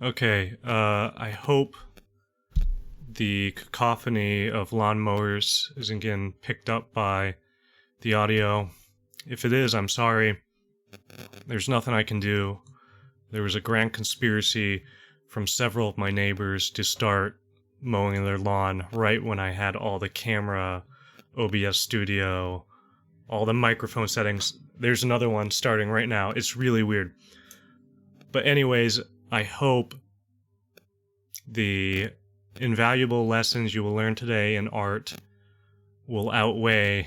Okay, I hope the cacophony of lawnmowers isn't getting picked up by the audio. If it is, I'm sorry. There's nothing I can do. There was a grand conspiracy from several of my neighbors to start mowing their lawn right when I had all the camera, OBS Studio, all the microphone settings. There's another one starting right now. It's really weird. But anyways, I hope the invaluable lessons you will learn today in art will outweigh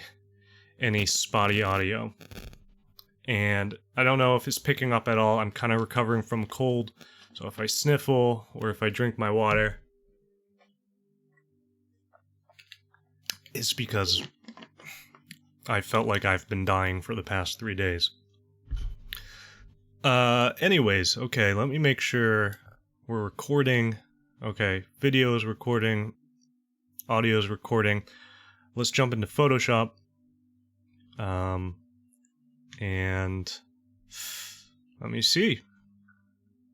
any spotty audio. And I don't know if it's picking up at all. I'm kind of recovering from a cold, so if I sniffle or if I drink my water, it's because I felt like I've been dying for the past 3 days. Anyways, okay, let me make sure we're recording. Okay, video is recording, audio is recording. Let's jump into Photoshop. And let me see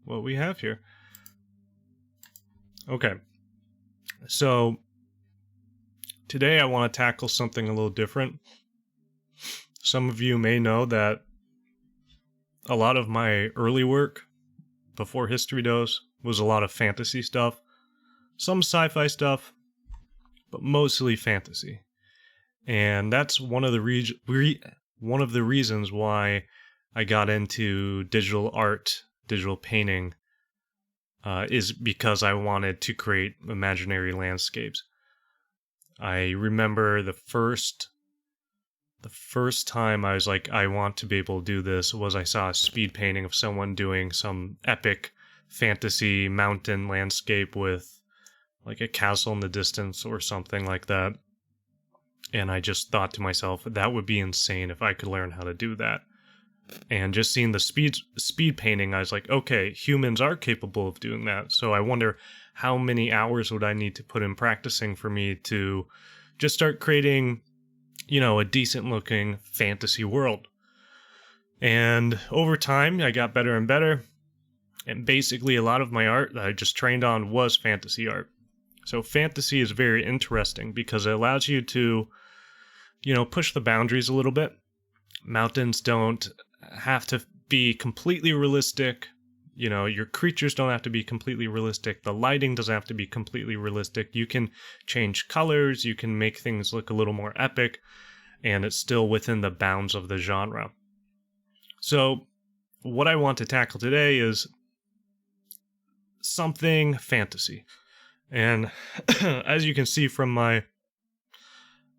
what we have here. Okay, so today I want to tackle something a little different. Some of you may know that a lot of my early work before History Dose was a lot of fantasy stuff, some sci-fi stuff, but mostly fantasy. And that's one of the reasons why I got into digital art, digital painting, is because I wanted to create imaginary landscapes. I remember the first time I was like, I want to be able to do this, was I saw a speed painting of someone doing some epic fantasy mountain landscape with like a castle in the distance or something like that. And I just thought to myself, that would be insane if I could learn how to do that. And just seeing the speed painting, I was like, okay, humans are capable of doing that. So I wonder how many hours would I need to put in practicing for me to just start creating, a decent looking fantasy world. And over time, I got better and better. And basically a lot of my art that I just trained on was fantasy art. So fantasy is very interesting because it allows you to, push the boundaries a little bit. Mountains don't have to be completely realistic. Your creatures don't have to be completely realistic. The lighting doesn't have to be completely realistic. You can change colors. You can make things look a little more epic, and it's still within the bounds of the genre. So what I want to tackle today is something fantasy. And as you can see from my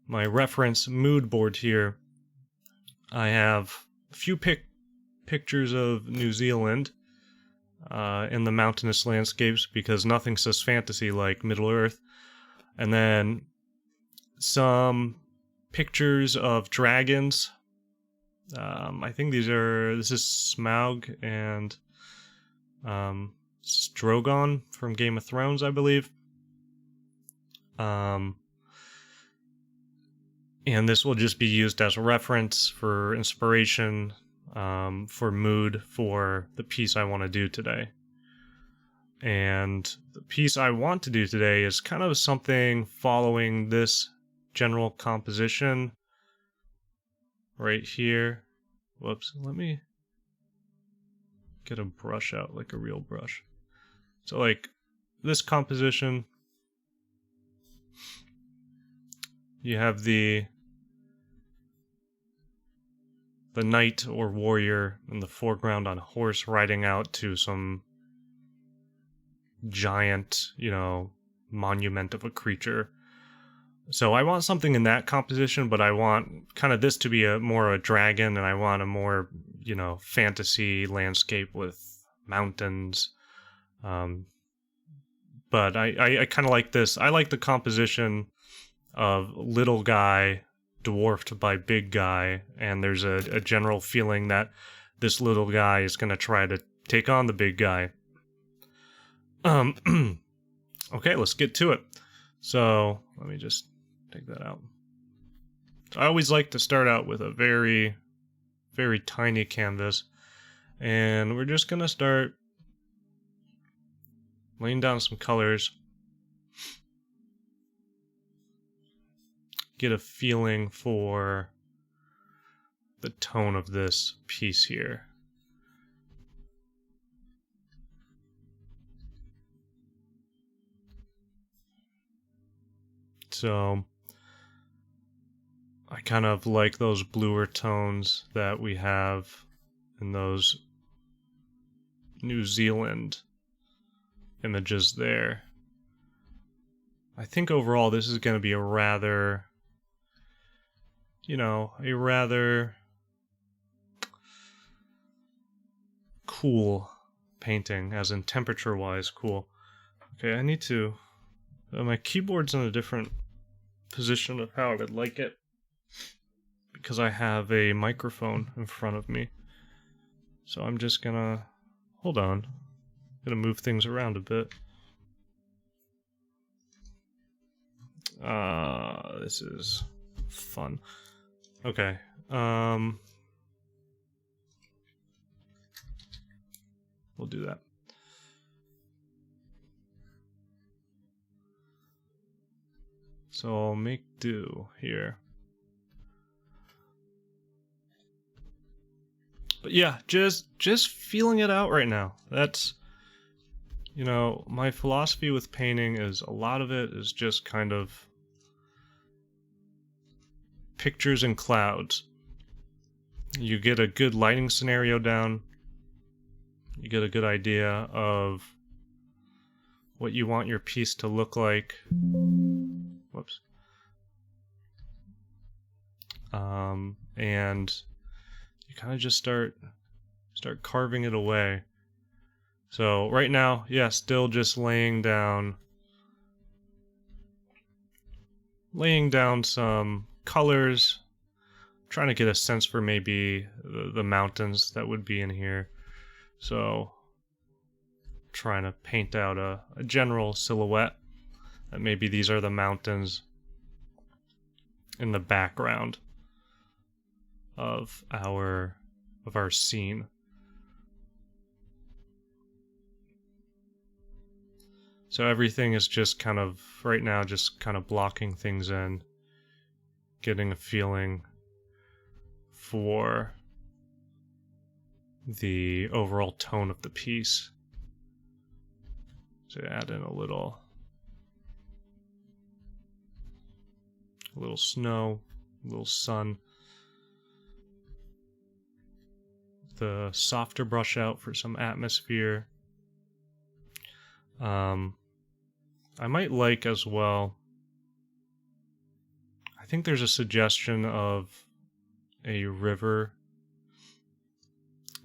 reference mood board here, I have a few pictures of New Zealand in the mountainous landscapes, because nothing says fantasy like Middle-earth. And then some pictures of dragons. I think this is Smaug and Drogon from Game of Thrones, I believe. And this will just be used as a reference for inspiration, for mood, for the piece I want to do today. And the piece I want to do today is kind of something following this general composition right here. Whoops, let me get a brush out, like a real brush. So like this composition, you have the knight or warrior in the foreground on a horse riding out to some giant, monument of a creature. So I want something in that composition, but I want kind of this to be more a dragon, and I want a more, fantasy landscape with mountains. But I kind of like this. I like the composition of little guy dwarfed by big guy, and there's a general feeling that this little guy is going to try to take on the big guy. Okay, let's get to it. So let me just take that out. I always like to start out with a very, very tiny canvas, and we're just going to start laying down some colors. Get a feeling for the tone of this piece here. So I kind of like those bluer tones that we have in those New Zealand images there. I think overall this is going to be a rather, a rather cool painting, as in temperature-wise cool. Okay, I need to... my keyboard's in a different position of how I would like it, because I have a microphone in front of me. So I'm just gonna... hold on. I'm gonna move things around a bit. This is fun. Okay. We'll do that. So I'll make do here. But yeah, just feeling it out right now. That's, my philosophy with painting is a lot of it is just kind of pictures and clouds. You get a good lighting scenario down. You get a good idea of what you want your piece to look like. Whoops. And you kind of just start carving it away. So right now, yeah, still just laying down some colors, trying to get a sense for maybe the mountains that would be in here. So trying to paint out a general silhouette that maybe these are the mountains in the background of our scene. So everything is just kind of, right now, just kind of blocking things in, getting a feeling for the overall tone of the piece. So add in a little snow, a little sun. The softer brush out for some atmosphere. I might like as well, I think there's a suggestion of a river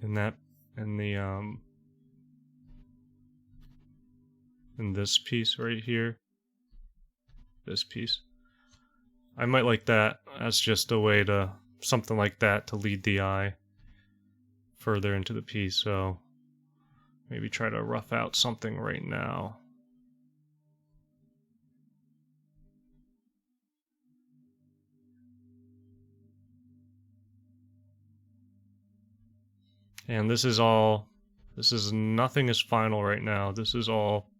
in this piece right here. This piece. I might like that as just a way to, something like that to lead the eye further into the piece, so maybe try to rough out something right now. And nothing is final right now. This is all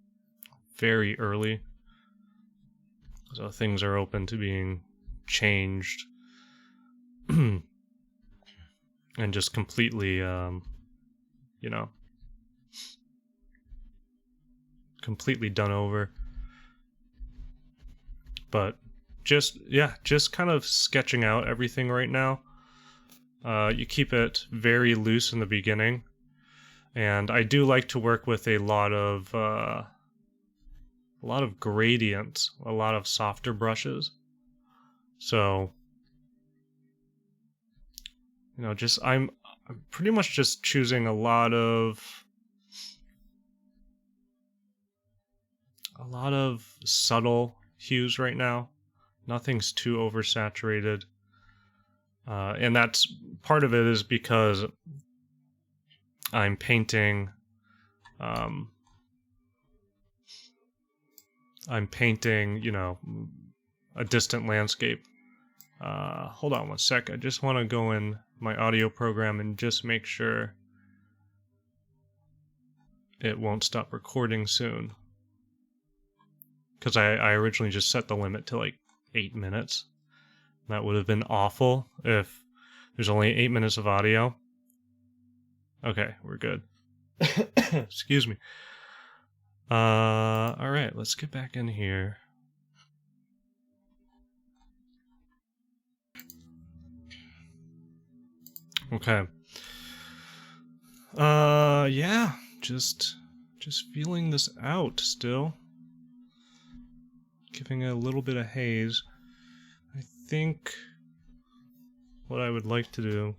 very early. So things are open to being changed. And just completely, completely done over. But just kind of sketching out everything right now. You keep it very loose in the beginning, and I do like to work with a lot of gradients, a lot of softer brushes. So, I'm pretty much just choosing a lot of subtle hues right now. Nothing's too oversaturated. And that's part of it is because I'm painting a distant landscape. Hold on one sec. I just want to go in my audio program and just make sure it won't stop recording soon. because I originally just set the limit to like 8 minutes. That would have been awful if there's only 8 minutes of audio. Okay, we're good. Excuse me. All right, let's get back in here. Okay. Yeah, just feeling this out still. Giving it a little bit of haze. I think what I would like to do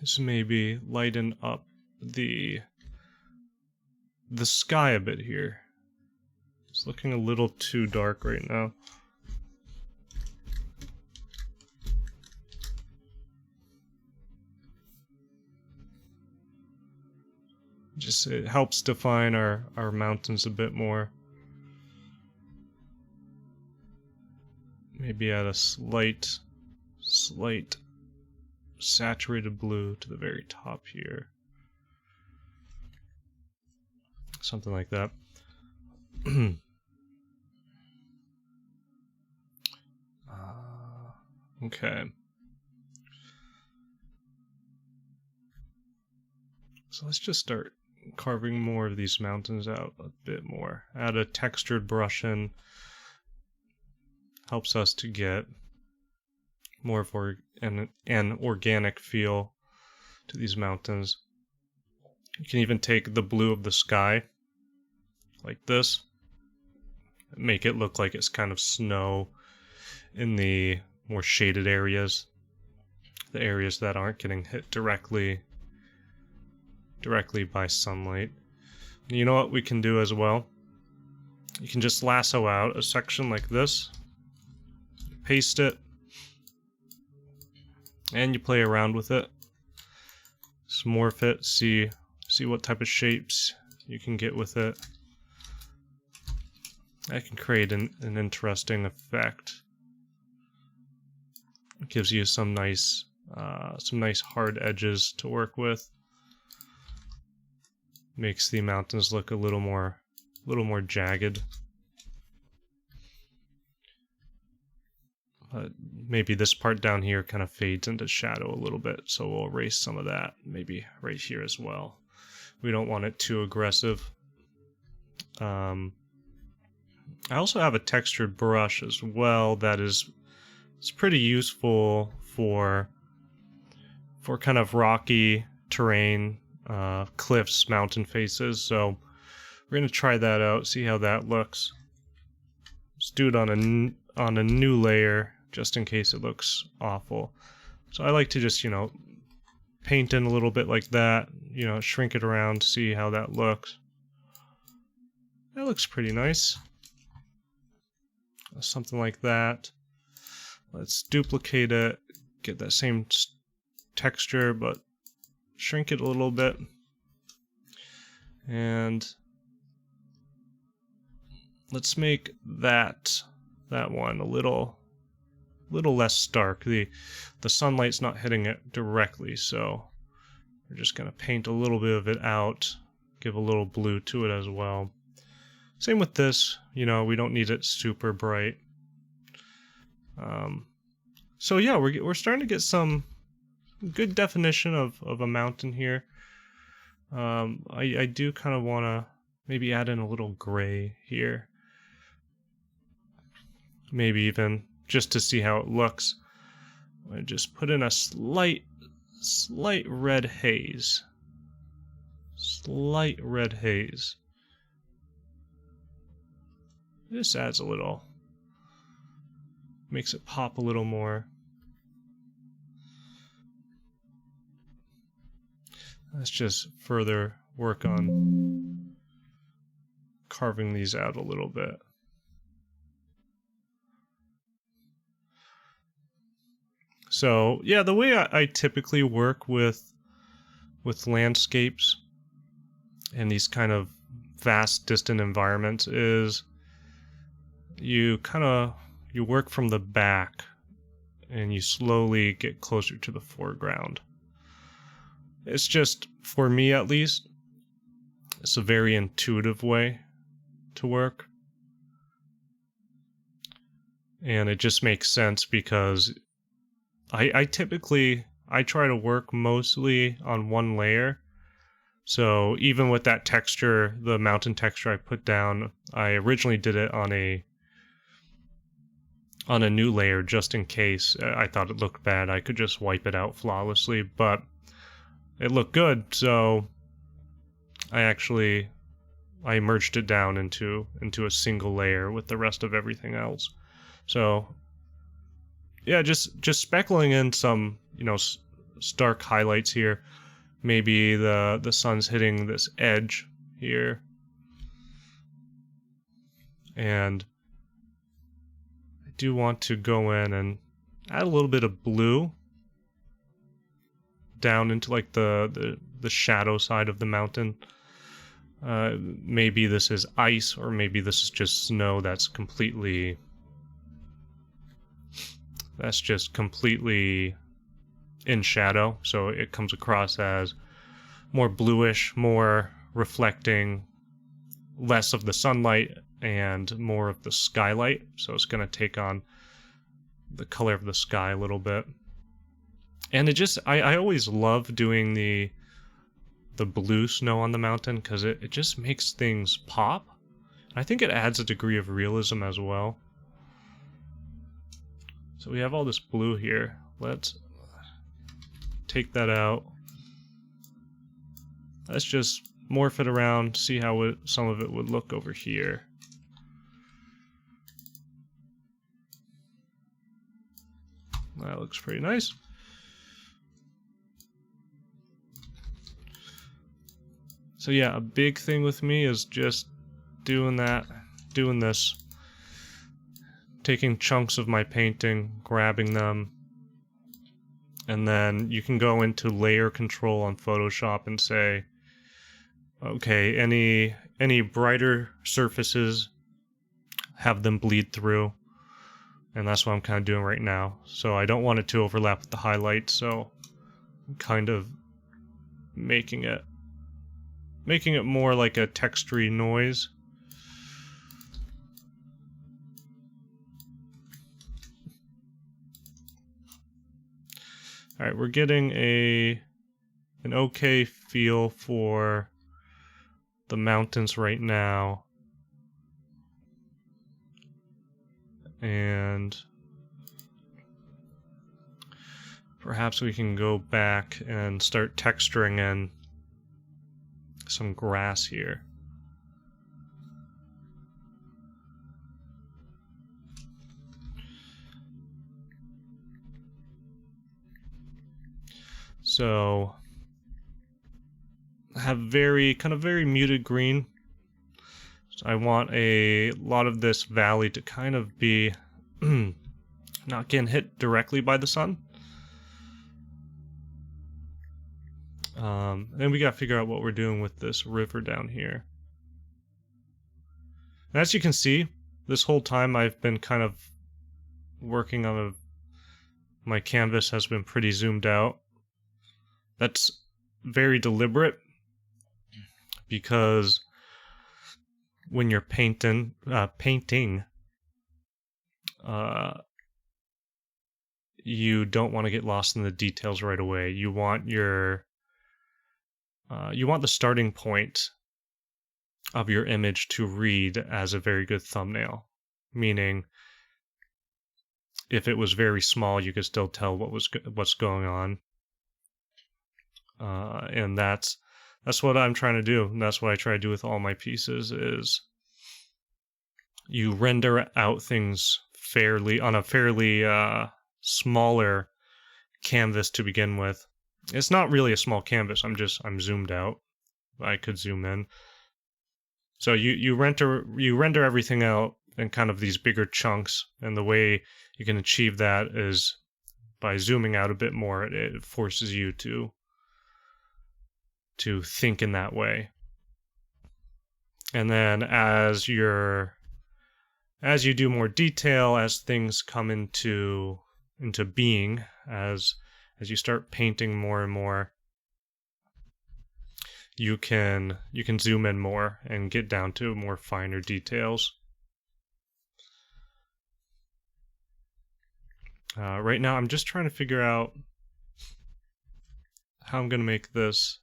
is maybe lighten up the sky a bit here. It's looking a little too dark right now. Just it helps define our mountains a bit more. Maybe add a slight saturated blue to the very top here. Something like that. Okay. So let's just start carving more of these mountains out a bit more. Add a textured brush in. Helps us to get more of an organic feel to these mountains. You can even take the blue of the sky, like this, make it look like it's kind of snow in the more shaded areas, the areas that aren't getting hit directly by sunlight. You know what we can do as well? You can just lasso out a section like this, paste it, and you play around with it. Just morph it, see what type of shapes you can get with it. That can create an interesting effect. It gives you some nice hard edges to work with. Makes the mountains look a little more jagged. Maybe this part down here kind of fades into shadow a little bit, so we'll erase some of that, maybe right here as well. We don't want it too aggressive. I also have a textured brush as well that it's pretty useful for kind of rocky terrain, cliffs, mountain faces. So we're gonna try that out, see how that looks. Let's do it on a new layer, just in case it looks awful. So I like to just, paint in a little bit like that, shrink it around, see how that looks. That looks pretty nice. Something like that. Let's duplicate it, get that same texture, but shrink it a little bit. And let's make that one a little less stark. The sunlight's not hitting it directly, so we're just gonna paint a little bit of it out, give a little blue to it as well. Same with this, we don't need it super bright. So yeah, we're starting to get some good definition of a mountain here. I do kind of want to maybe add in a little gray here. Maybe even just to see how it looks. I'm going to just put in a slight red haze. Slight red haze. This adds a little, makes it pop a little more. Let's just further work on carving these out a little bit. So yeah, the way I typically work with landscapes and these kind of vast, distant environments is you work from the back and you slowly get closer to the foreground. It's just, for me at least, It's a very intuitive way to work. And it just makes sense because I typically try to work mostly on one layer. So even with that texture, the mountain texture I put down, I originally did it on a new layer just in case I thought it looked bad. I could just wipe it out flawlessly, but it looked good, so I merged it down into a single layer with the rest of everything else. So yeah, just speckling in some, stark highlights here. Maybe the sun's hitting this edge here. And I do want to go in and add a little bit of blue down into like the shadow side of the mountain. Maybe this is ice, or maybe this is just snow that's just completely in shadow, so it comes across as more bluish, more reflecting less of the sunlight and more of the skylight, so it's going to take on the color of the sky a little bit. And it just, I always love doing the blue snow on the mountain because it just makes things pop. I think it adds a degree of realism as well. So we have all this blue here. Let's take that out. Let's just morph it around, see how some of it would look over here. That looks pretty nice. So yeah, a big thing with me is just doing this. Taking chunks of my painting, grabbing them, and then you can go into layer control on Photoshop and say, okay, any brighter surfaces, have them bleed through. And that's what I'm kind of doing right now. So I don't want it to overlap with the highlight, so I'm kind of making it more like a textury noise. All right, we're getting an okay feel for the mountains right now. And perhaps we can go back and start texturing in some grass here. So I have very muted green. So I want a lot of this valley to kind of be not getting hit directly by the sun. Then we gotta figure out what we're doing with this river down here. And as you can see, this whole time I've been kind of working on my canvas has been pretty zoomed out. That's very deliberate because when you're painting, you don't want to get lost in the details right away. You want the starting point of your image to read as a very good thumbnail. Meaning, if it was very small, you could still tell what's going on. And that's what I'm trying to do. And that's what I try to do with all my pieces is you render out things on a fairly smaller canvas to begin with. It's not really a small canvas. I'm zoomed out. I could zoom in. So you render everything out in kind of these bigger chunks, and the way you can achieve that is by zooming out a bit more. It forces you to think in that way. And then as you do more detail, as things come into being, as you start painting more and more, you can zoom in more and get down to more finer details. Right now I'm just trying to figure out how I'm gonna make this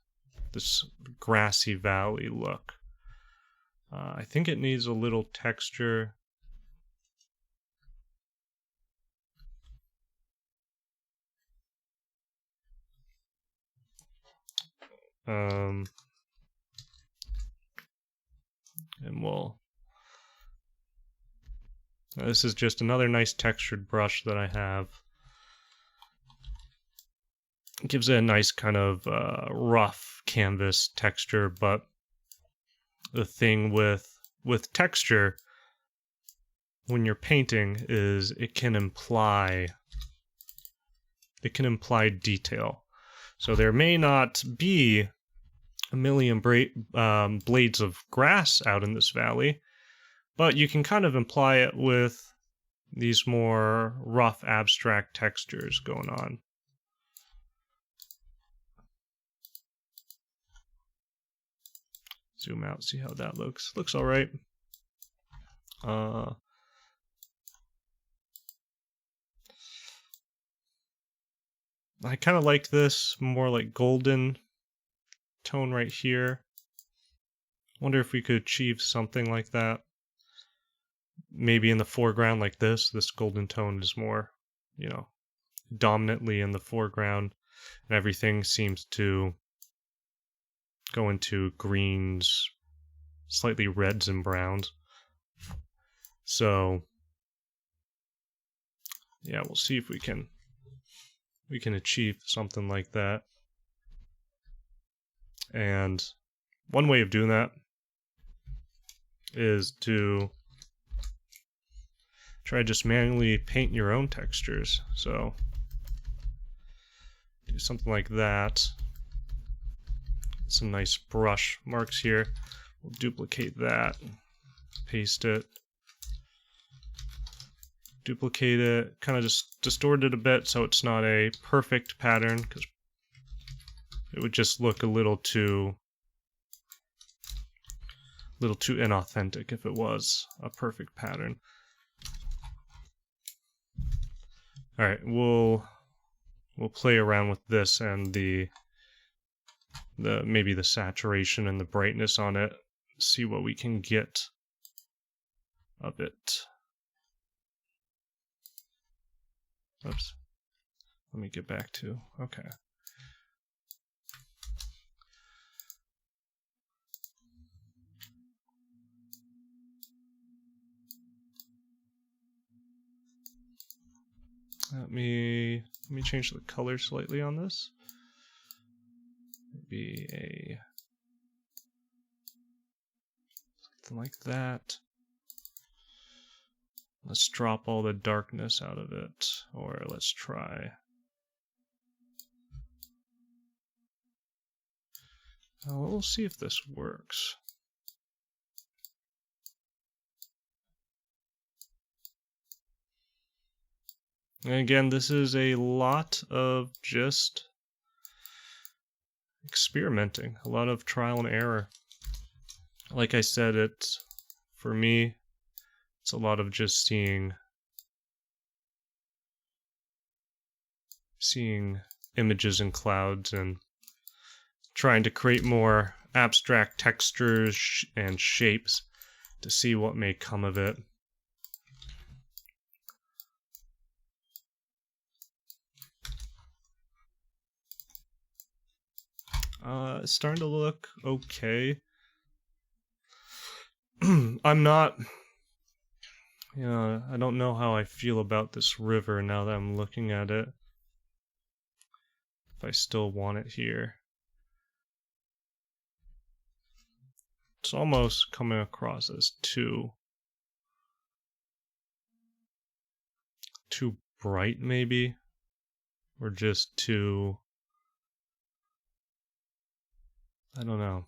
grassy valley look. I think it needs a little texture. And this is just another nice textured brush that I have. It gives it a nice kind of rough canvas texture, but the thing with texture when you're painting is it can imply detail. So there may not be a million blades of grass out in this valley, but you can kind of imply it with these more rough abstract textures going on. Zoom out, see how that looks. Looks all right. I kind of like this more like golden tone right here. Wonder if we could achieve something like that. Maybe in the foreground like this golden tone is more, dominantly in the foreground, and everything seems to go into greens, slightly reds and browns. So yeah, we'll see if we can achieve something like that. And one way of doing that is to try just manually paint your own textures. So do something like that. Some nice brush marks here. We'll duplicate that, paste it, duplicate it, kind of just distort it a bit so it's not a perfect pattern, because it would just look a little too inauthentic if it was a perfect pattern. All right, we'll play around with this and maybe the saturation and the brightness on it, see what we can get of it. Oops. Let me get back to, okay. Let me change the color slightly on this. Maybe something like that. Let's drop all the darkness out of it, or let's try. We'll see if this works. And again, this is a lot of just experimenting, a lot of trial and error. Like I said, for me, it's a lot of just seeing images in clouds and trying to create more abstract textures and shapes to see what may come of it. It's starting to look okay. I'm not, I don't know how I feel about this river now that I'm looking at it. If I still want it here. It's almost coming across as too bright, maybe, or just too, I don't know.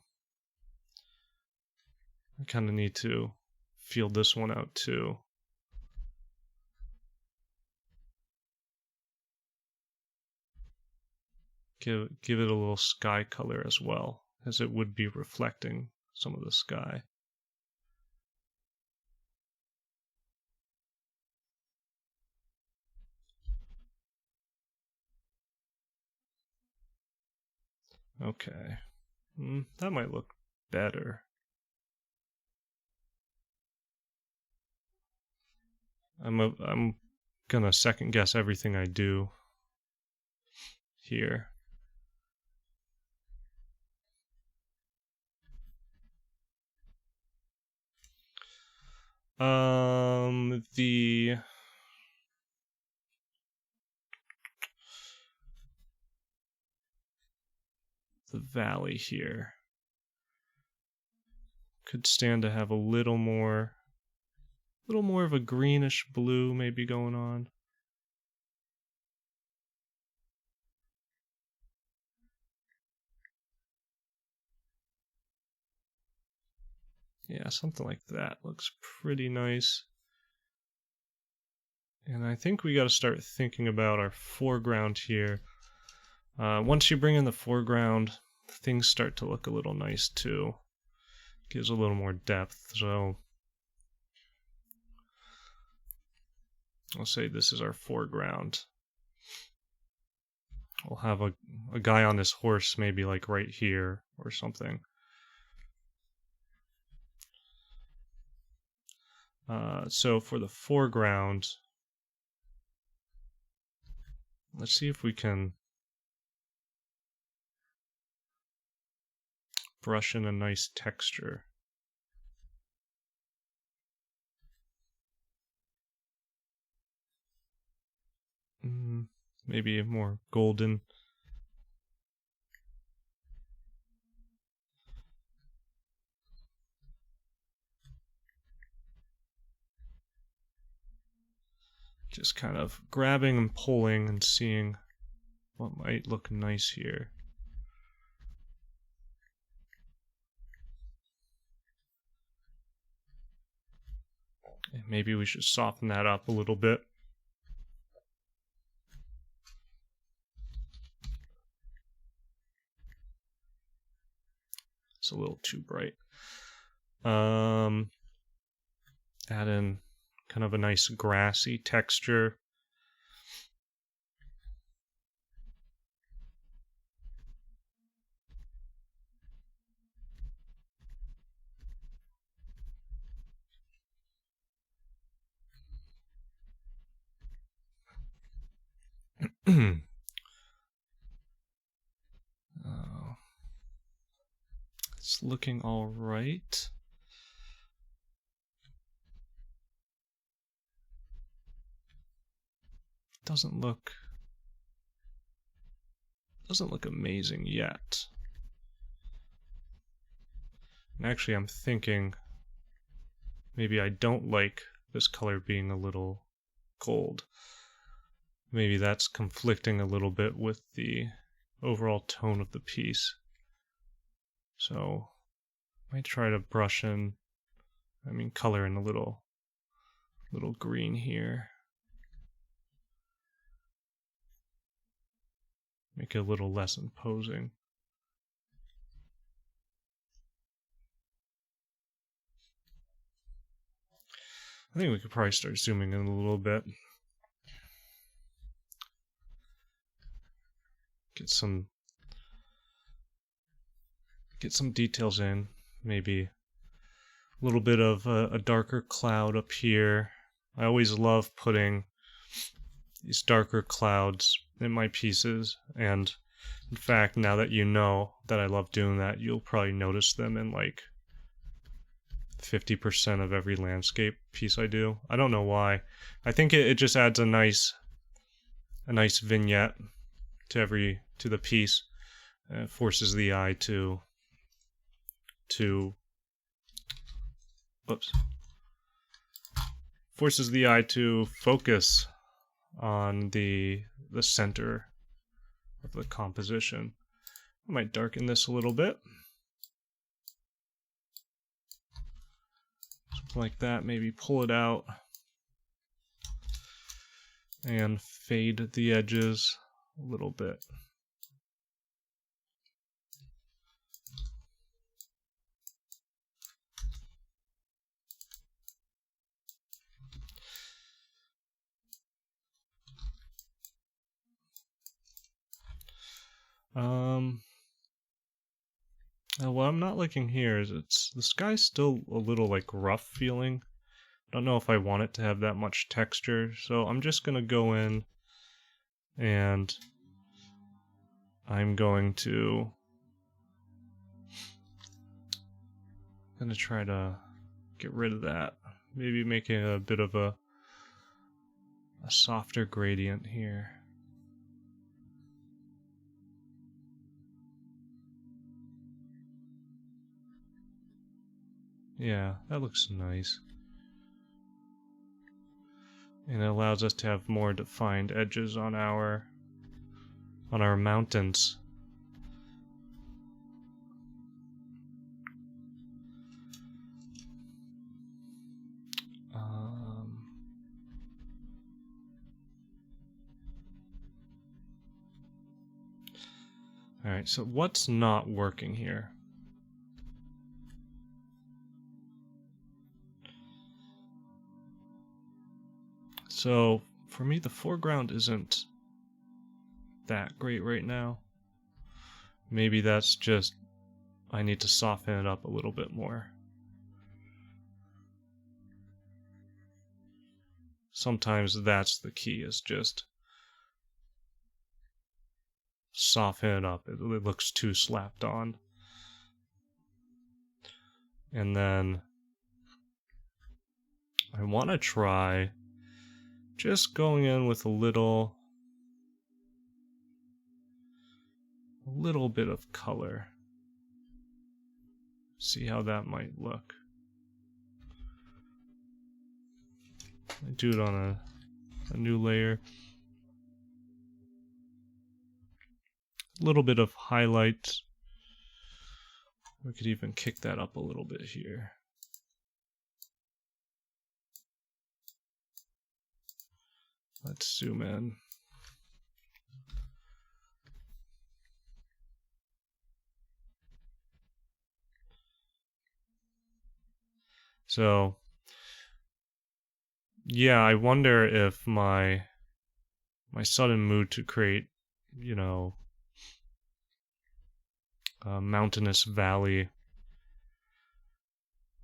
I kind of need to feel this one out too. Give it a little sky color as well, as it would be reflecting some of the sky. Okay, that might look better. I'm gonna second guess everything I do here. The valley here could stand to have a little more of a greenish blue maybe going on. Yeah, something like that looks pretty nice. And I think we got to start thinking about our foreground here. Once you bring in the foreground, things start to look a little nice too. Gives a little more depth. So I'll say this is our foreground. We'll have a guy on this horse maybe like right here or something. So for the foreground, let's see if we can brush in a nice texture. Maybe more golden. Just kind of grabbing and pulling and seeing what might look nice here. And maybe we should soften that up a little bit. It's a little too bright. Add in kind of a nice grassy texture. It's looking all right. Doesn't look amazing yet. And actually, I'm thinking maybe I don't like this color being a little gold. Maybe that's conflicting a little bit with the overall tone of the piece. So I might try to brush in, color in a little green here. Make it a little less imposing. I think we could probably start zooming in a little bit. Get some details in. Maybe a little bit of a darker cloud up here. I always love putting these darker clouds in my pieces, and in fact, now that you know that I love doing that, you'll probably notice them in like 50% of every landscape piece I do. I don't know why. I think it just adds a nice vignette to the piece. It forces the eye to focus on the center of the composition. I might darken this a little bit. Something like that, maybe pull it out and fade the edges a little bit. What I'm not liking here is the sky's still a little like rough feeling. I don't know if I want it to have that much texture, so I'm just gonna go in and I'm gonna try to get rid of that. Maybe making a bit of a softer gradient here. Yeah, that looks nice. And it allows us to have more defined edges on our mountains. Alright, so what's not working here? So, for me, the foreground isn't that great right now. Maybe that's just, I need to soften it up a little bit more. Sometimes that's the key, is just soften it up. It looks too slapped on. And then I want to try just going in with a little bit of color. See how that might look. I do it on a new layer. A little bit of highlight. We could even kick that up a little bit here. Let's zoom in. So, yeah, I wonder if my sudden mood to create, you know, a mountainous valley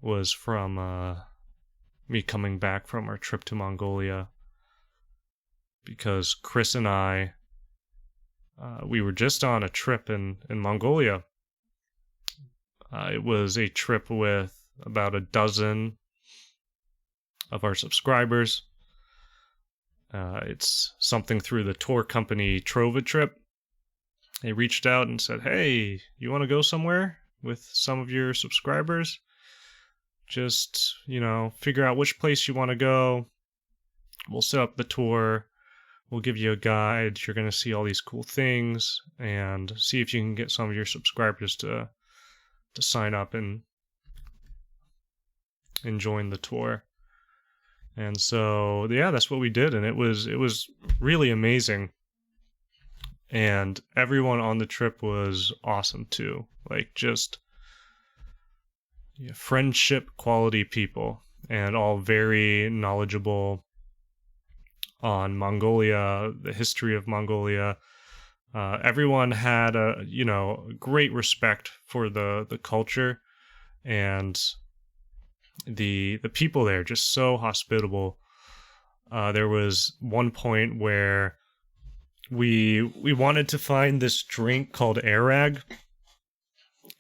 was from me coming back from our trip to Mongolia. Because Chris and I, we were just on a trip in Mongolia. It was a trip with about a dozen of our subscribers. It's something through the tour company Trova Trip. They reached out and said, hey, you want to go somewhere with some of your subscribers? Just, figure out which place you want to go. We'll set up the tour. We'll give you a guide. You're going to see all these cool things and see if you can get some of your subscribers to sign up and join the tour. And so, yeah, that's what we did. And it was really amazing. And everyone on the trip was awesome too. Like just friendship quality people and all very knowledgeable on Mongolia, the history of Mongolia. Everyone had a great respect for the culture, and the people there just so hospitable. There was one point where we wanted to find this drink called arag,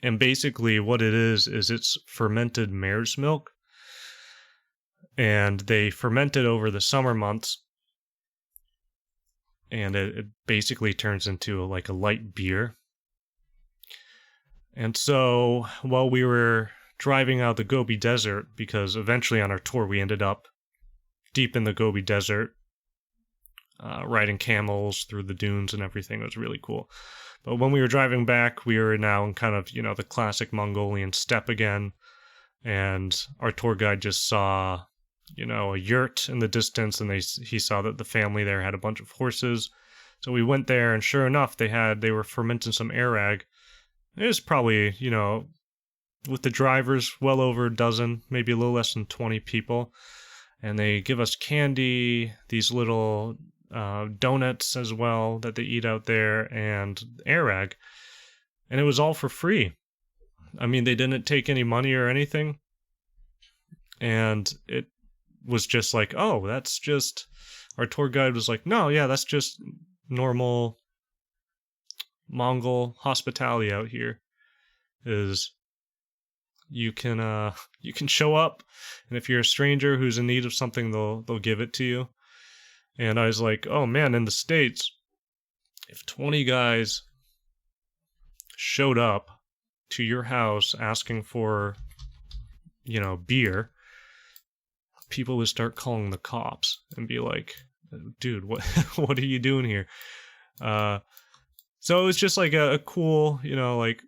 and basically what it is it's fermented mare's milk, and they ferment it over the summer months. And it basically turns into like a light beer. And so while we were driving out the Gobi Desert, because eventually on our tour we ended up deep in the Gobi Desert, riding camels through the dunes and everything. It was really cool. But when we were driving back, we were now in kind of, the classic Mongolian steppe again. And our tour guide just saw a yurt in the distance, and he saw that the family there had a bunch of horses. So we went there, and sure enough, they were fermenting some arag. It was probably, with the drivers, well over a dozen, maybe a little less than 20 people. And they give us candy, these little donuts as well that they eat out there, and airag. And it was all for free. I mean, they didn't take any money or anything. And it was just like, oh, that's just... Our tour guide was like, no, yeah, that's just normal Mongol hospitality out here. Is you can show up, and if you're a stranger who's in need of something, they'll give it to you. And I was like, oh man, in the States, if 20 guys showed up to your house asking for, beer, people would start calling the cops and be like, dude, what what are you doing here? So it was just like a cool, like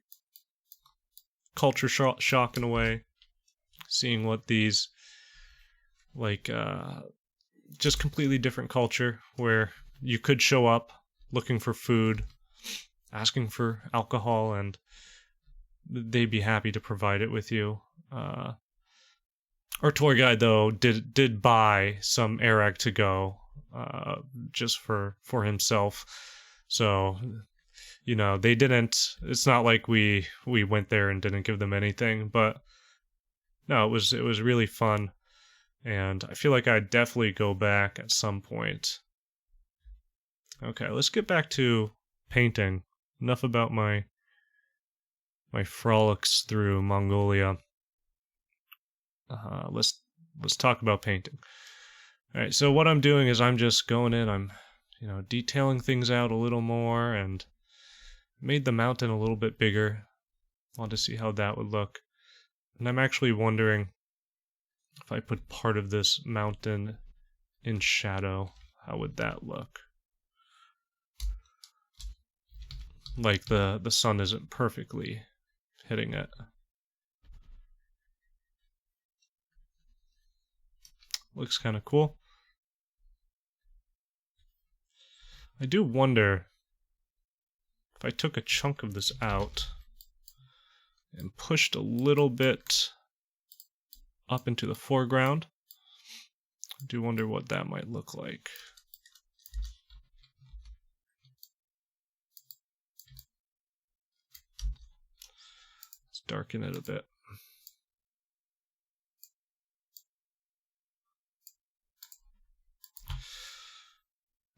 culture shock in a way, seeing what these like just completely different culture where you could show up looking for food, asking for alcohol, and they'd be happy to provide it with you. Our tour guide though did buy some airag to go, just for himself. So, they didn't. It's not like we went there and didn't give them anything, but no, it was really fun, and I feel like I'd definitely go back at some point. Okay, let's get back to painting. Enough about my frolics through Mongolia. Let's talk about painting. All right, so what I'm doing is I'm just going in. I'm detailing things out a little more, and made the mountain a little bit bigger. Want to see how that would look. And I'm actually wondering if I put part of this mountain in shadow, how would that look? Like the sun isn't perfectly hitting it. Looks kind of cool. I do wonder if I took a chunk of this out and pushed a little bit up into the foreground. I do wonder what that might look like. Let's darken it a bit.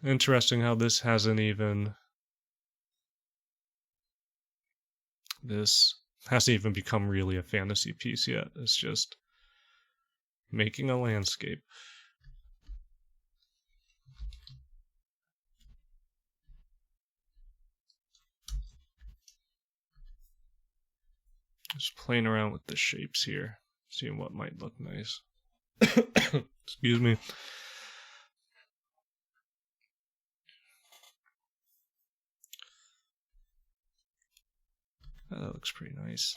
Interesting how this hasn't even become really a fantasy piece yet. It's just making a landscape. Just playing around with the shapes here, seeing what might look nice. Excuse me. Oh, that looks pretty nice.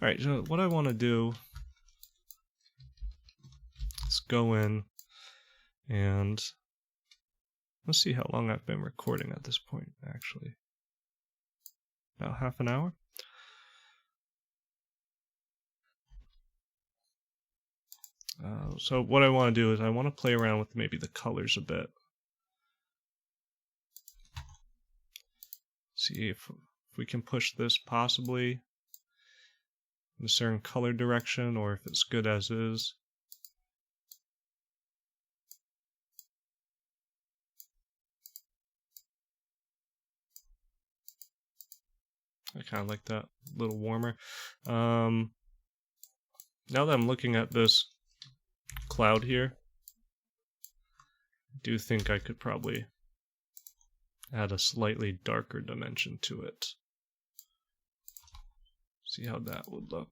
Alright, so what I want to do is go in and let's see how long I've been recording at this point, actually. About half an hour? So what I want to do is I want to play around with maybe the colors a bit. See if we can push this possibly in a certain color direction, or if it's good as is. I kind of like that a little warmer. Now that I'm looking at this cloud here, I do think I could probably add a slightly darker dimension to it. See how that would look.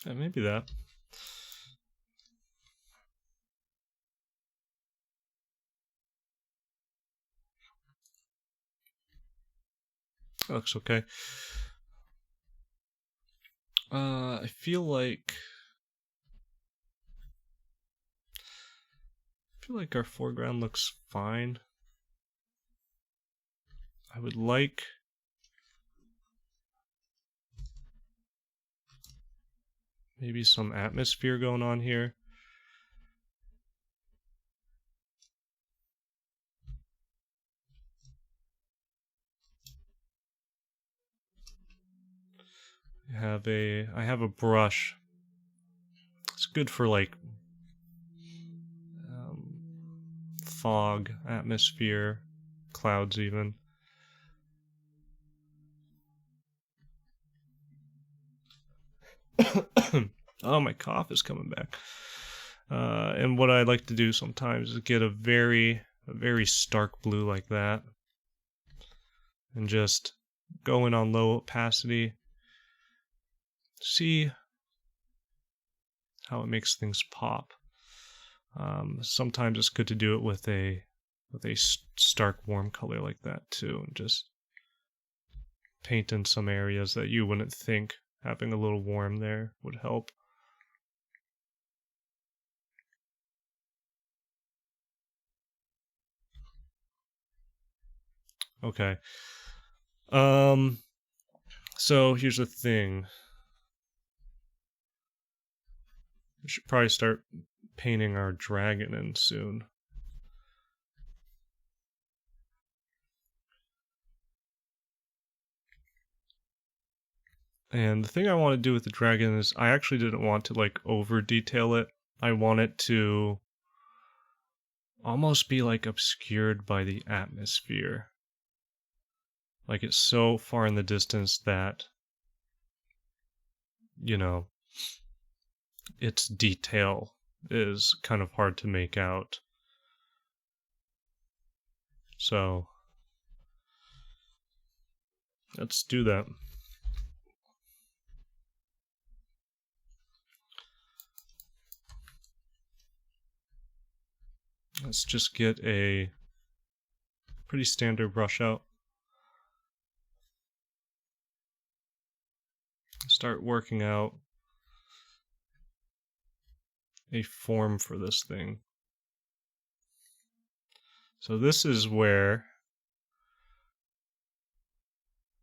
Yeah, maybe that. That looks okay. I feel like our foreground looks fine. I would like maybe some atmosphere going on here. I have a brush. It's good for like fog, atmosphere, clouds even. Oh, my cough is coming back. And what I like to do sometimes is get a very stark blue like that, and just go in on low opacity. See how it makes things pop. Sometimes it's good to do it with a stark warm color like that too, and just paint in some areas that you wouldn't think having a little warm there would help. Okay. So here's the thing. We should probably start painting our dragon in soon. And the thing I want to do with the dragon is I actually didn't want to like over detail it. I want it to almost be like obscured by the atmosphere. Like it's so far in the distance that, you know, its detail is kind of hard to make out. So let's do that. Let's just get a pretty standard brush out. Start working out a form for this thing. So this is where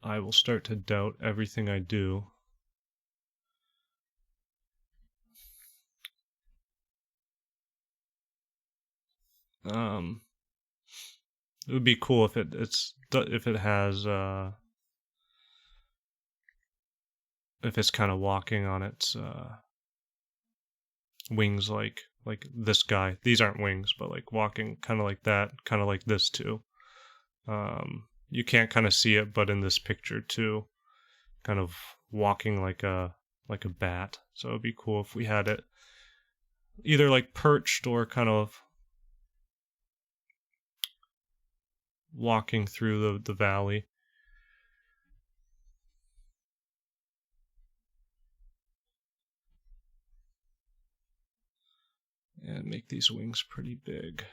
I will start to doubt everything I do. It would be cool if it has if it's kind of walking on its wings like this guy. These aren't wings, but like walking kind of like that, kind of like this too. You can't kind of see it, but in this picture too, kind of walking like a bat. So it'd be cool if we had it either like perched or kind of walking through the valley. And make these wings pretty big.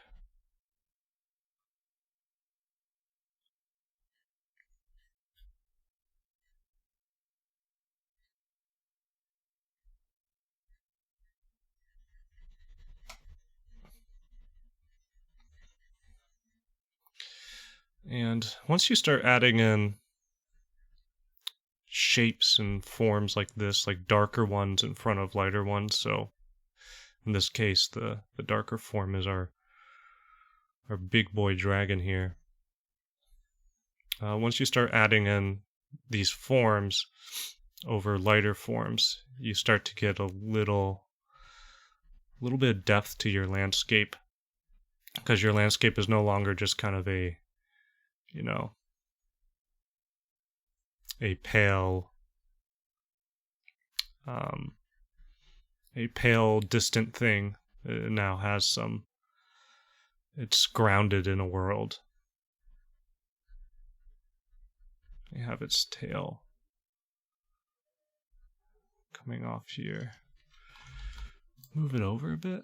And once you start adding in shapes and forms like this, like darker ones in front of lighter ones, so in this case the darker form is our big boy dragon here. Once you start adding in these forms over lighter forms, you start to get a little bit of depth to your landscape, because your landscape is no longer just kind of a, you know, a pale distant thing. It now has some, it's grounded in a world. You have its tail coming off here. Move it over a bit.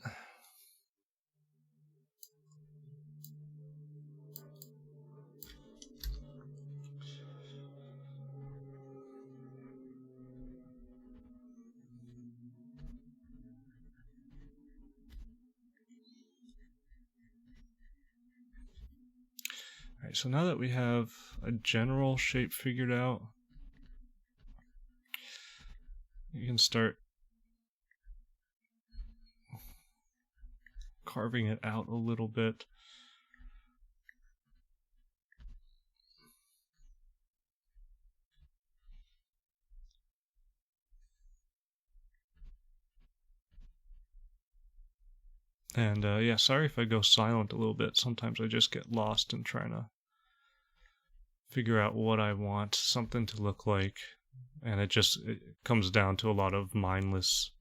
so now that we have a general shape figured out, you can start carving it out a little bit. And yeah, sorry if I go silent a little bit. Sometimes I just get lost in trying to figure out what I want something to look like. And it comes down to a lot of mindless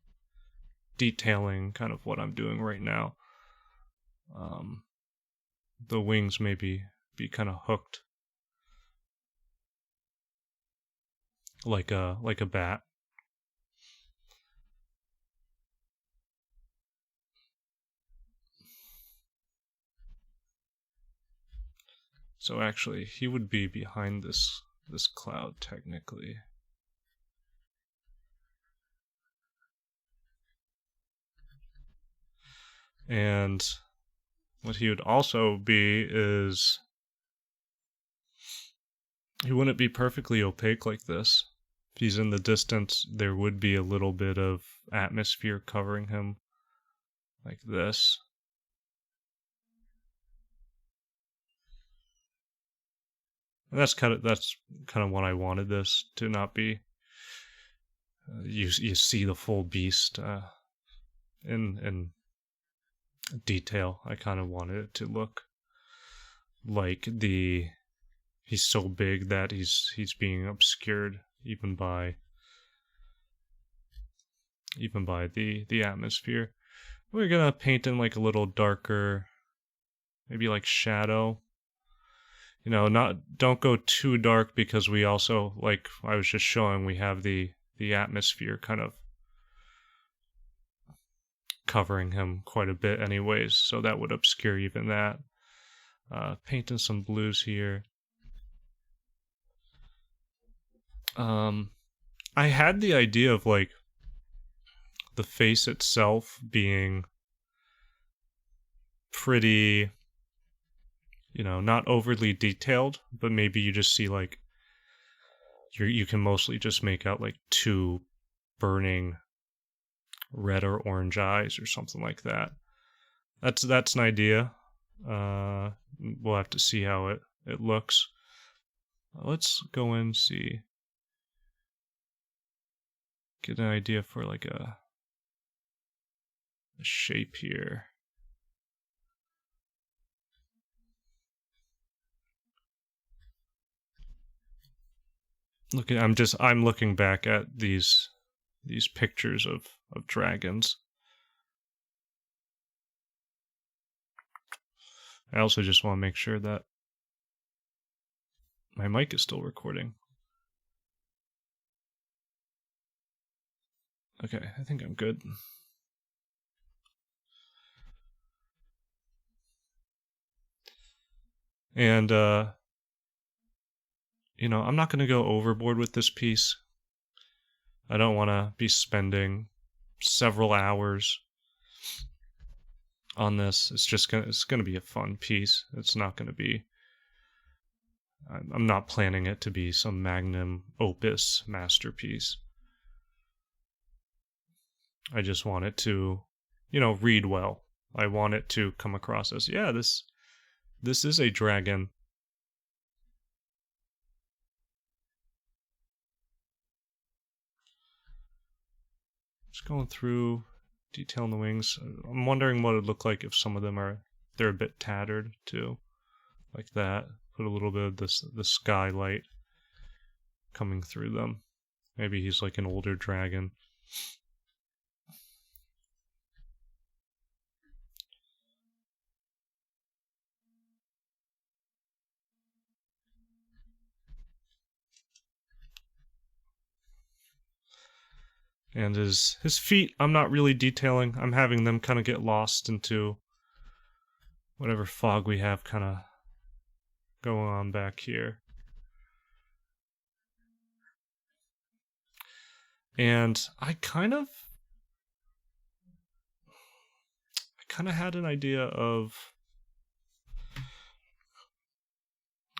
detailing, kind of what I'm doing right now. The wings maybe be kind of hooked like a bat. So actually, he would be behind this cloud technically. And what he would also be is he wouldn't be perfectly opaque like this. If he's in the distance, there would be a little bit of atmosphere covering him like this. And that's kind of what I wanted this to not be. You see the full beast in detail. I kind of wanted it to look like he's so big that he's being obscured even by the atmosphere. We're gonna paint in like a little darker, maybe like shadow. You know, don't go too dark because we also, like I was just showing, we have the atmosphere kind of covering him quite a bit anyways, so that would obscure even that. Painting some blues here. I had the idea of like the face itself being pretty, you know, not overly detailed, but maybe you just see like you can mostly just make out like two burning red or orange eyes or something like that. That's an idea. We'll have to see how it looks. Let's go and see. Get an idea for like a shape here. I'm looking back at these pictures of dragons. I also just want to make sure that my mic is still recording. Okay, I think I'm good. And you know, I'm not going to go overboard with this piece. I don't want to be spending several hours on this. It's going to be a fun piece. It's not going to be, I'm not planning it to be some magnum opus masterpiece. I just want it to, you know, read well. I want it to come across as, yeah, this is a dragon. Just going through detailing the wings. I'm wondering what it would look like if some of them they're a bit tattered too, like that. Put a little bit of the skylight coming through them. Maybe he's like an older dragon. And his feet, I'm not really detailing. I'm having them kind of get lost into whatever fog we have kind of going on back here. And I kind of had an idea of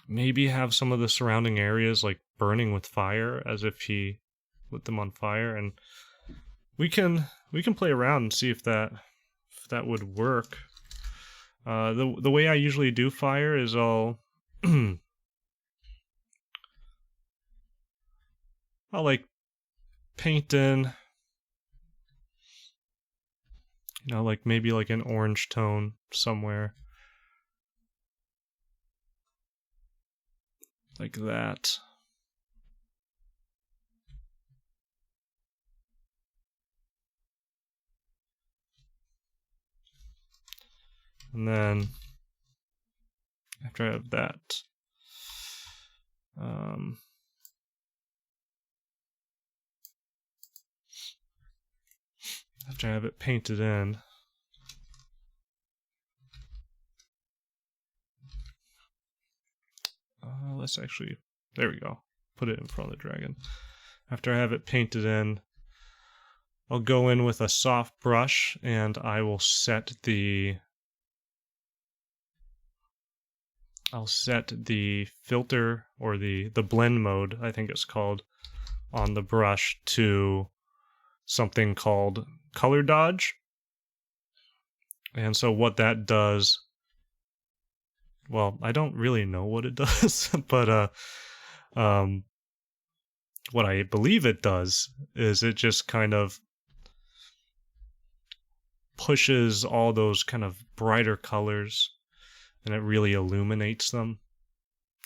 maybe have some of the surrounding areas like burning with fire as if he lit them on fire, and we can play around and see if that would work. The way I usually do fire is I'll I'll like paint in, you know, like maybe like an orange tone somewhere. Like that. And then after I have that, after I have it painted in, let's actually, there we go, put it in front of the dragon. After I have it painted in, I'll go in with a soft brush and I will set the filter, or the blend mode, I think it's called, on the brush to something called color dodge. And so what that does, well, I don't really know what it does, but what I believe it does is it just kind of pushes all those kind of brighter colors and it really illuminates them.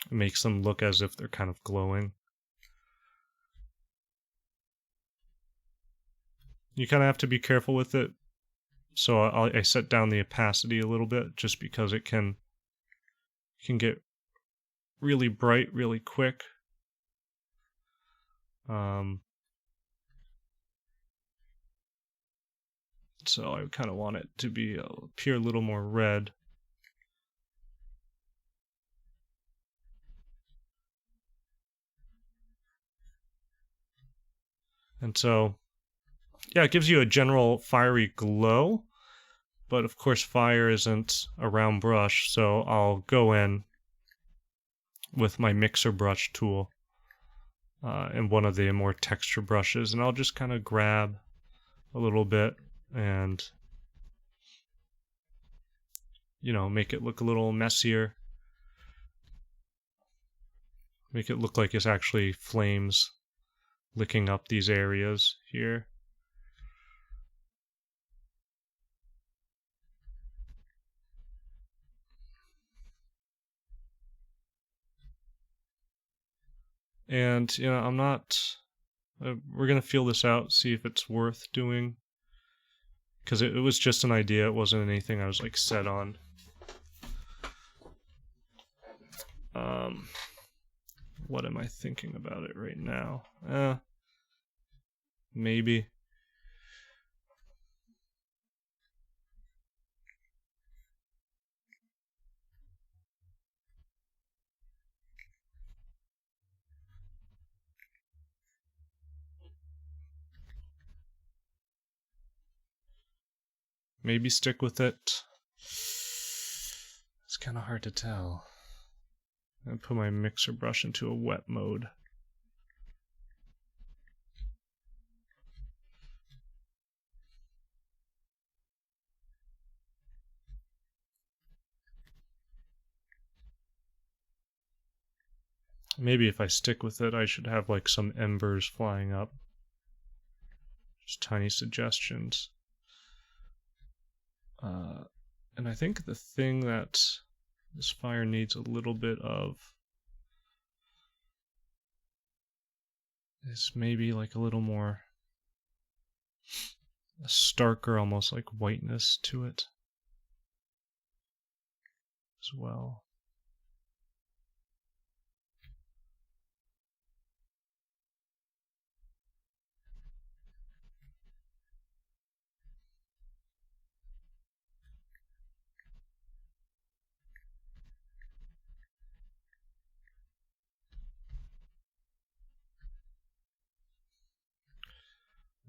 It makes them look as if they're kind of glowing. You kind of have to be careful with it. So I set down the opacity a little bit just because it can get really bright really quick. So I kind of want it to be appear a little more red. And so, yeah, it gives you a general fiery glow, but of course fire isn't a round brush, so I'll go in with my mixer brush tool and one of the more texture brushes, and I'll just kind of grab a little bit and, you know, make it look a little messier. Make it look like it's actually flames licking up these areas here. And, you know, I'm not... we're going to feel this out, see if it's worth doing. Because it was just an idea, it wasn't anything I was, like, set on. What am I thinking about it right now? Maybe. Maybe stick with it. It's kind of hard to tell. I put my mixer brush into a wet mode. Maybe if I stick with it, I should have like some embers flying up. Just tiny suggestions. And I think the thing that this fire needs a little bit of is maybe like a little more, a starker, almost like whiteness to it as well.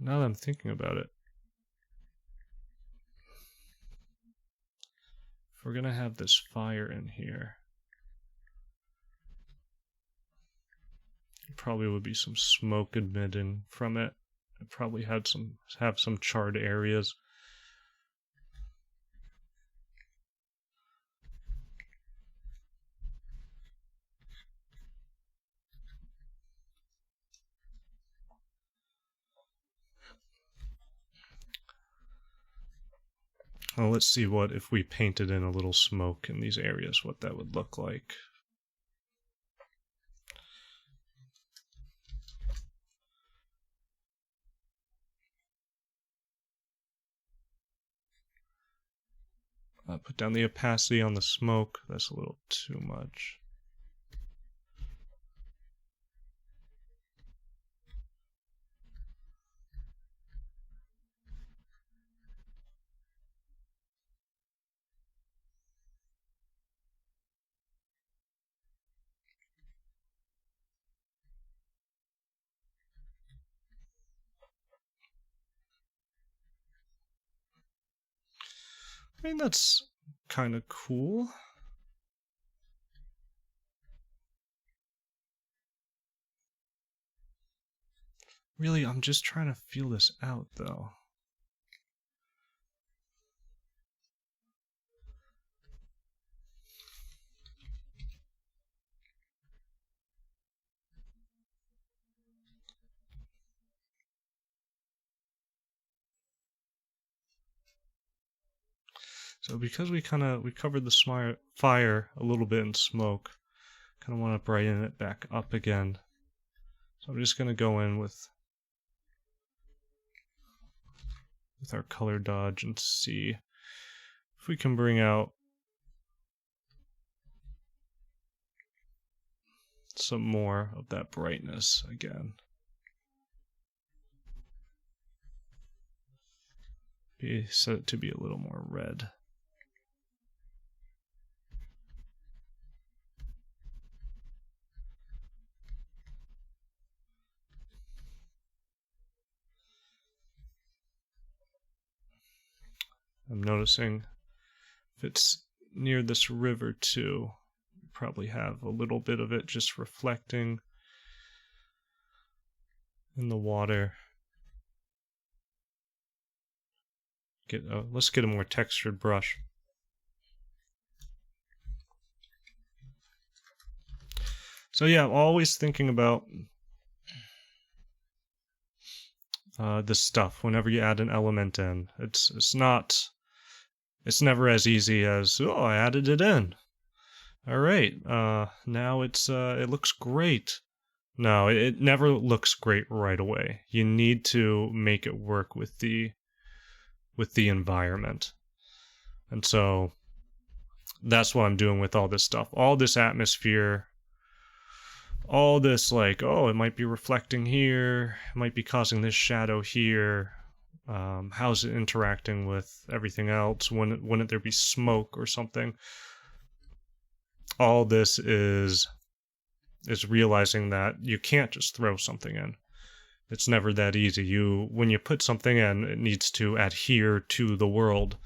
Now that I'm thinking about it, if we're gonna have this fire in here, Probably would be some smoke emitting from it. It probably have some charred areas. Well, let's see what if we painted in a little smoke in these areas, what that would look like. Put down the opacity on the smoke. That's a little too much. I mean, that's kind of cool. Really, I'm just trying to feel this out, though. So because we covered the fire a little bit in smoke, kind of want to brighten it back up again. So I'm just going to go in with our color dodge and see if we can bring out some more of that brightness again. Set it to be a little more red. I'm noticing if it's near this river too, we probably have a little bit of it just reflecting in the water. Let's get a more textured brush. So yeah, always thinking about this stuff whenever you add an element in. It's never as easy as, oh, I added it in. All right, now it looks great. No, it never looks great right away. You need to make it work with the environment. And so that's what I'm doing with all this stuff. All this atmosphere, all this like, oh, it might be reflecting here, it might be causing this shadow here. How's it interacting with everything else? Wouldn't there be smoke or something? All this is realizing that you can't just throw something in. It's never that easy. When you put something in, it needs to adhere to the world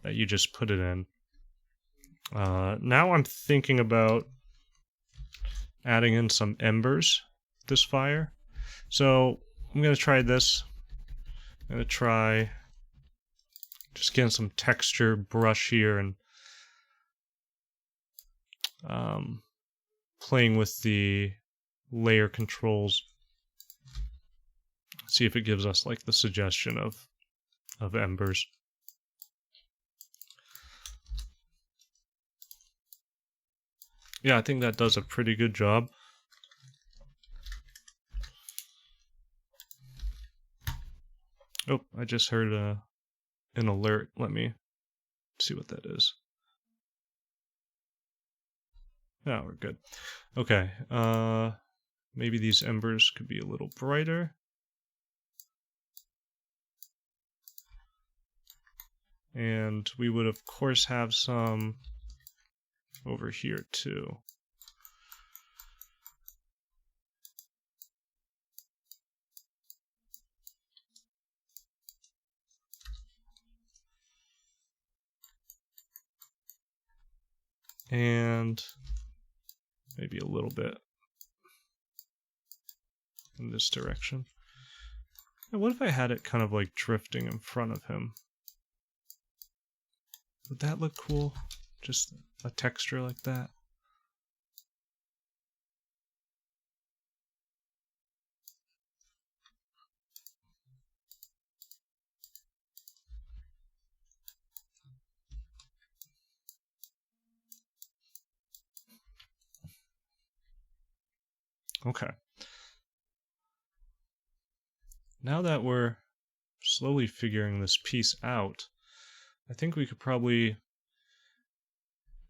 that you just put it in. Now I'm thinking about adding in some embers, this fire. So I'm going to try this. I'm going to try just getting some texture brush here and playing with the layer controls. See if it gives us like the suggestion of embers. Yeah, I think that does a pretty good job. Oh, I just heard an alert. Let me see what that is. No, we're good. Okay, maybe these embers could be a little brighter. And we would, of course, have some over here, too. And maybe a little bit in this direction. And what if I had it kind of like drifting in front of him? Would that look cool? Just a texture like that? Okay. Now that we're slowly figuring this piece out, I think we could probably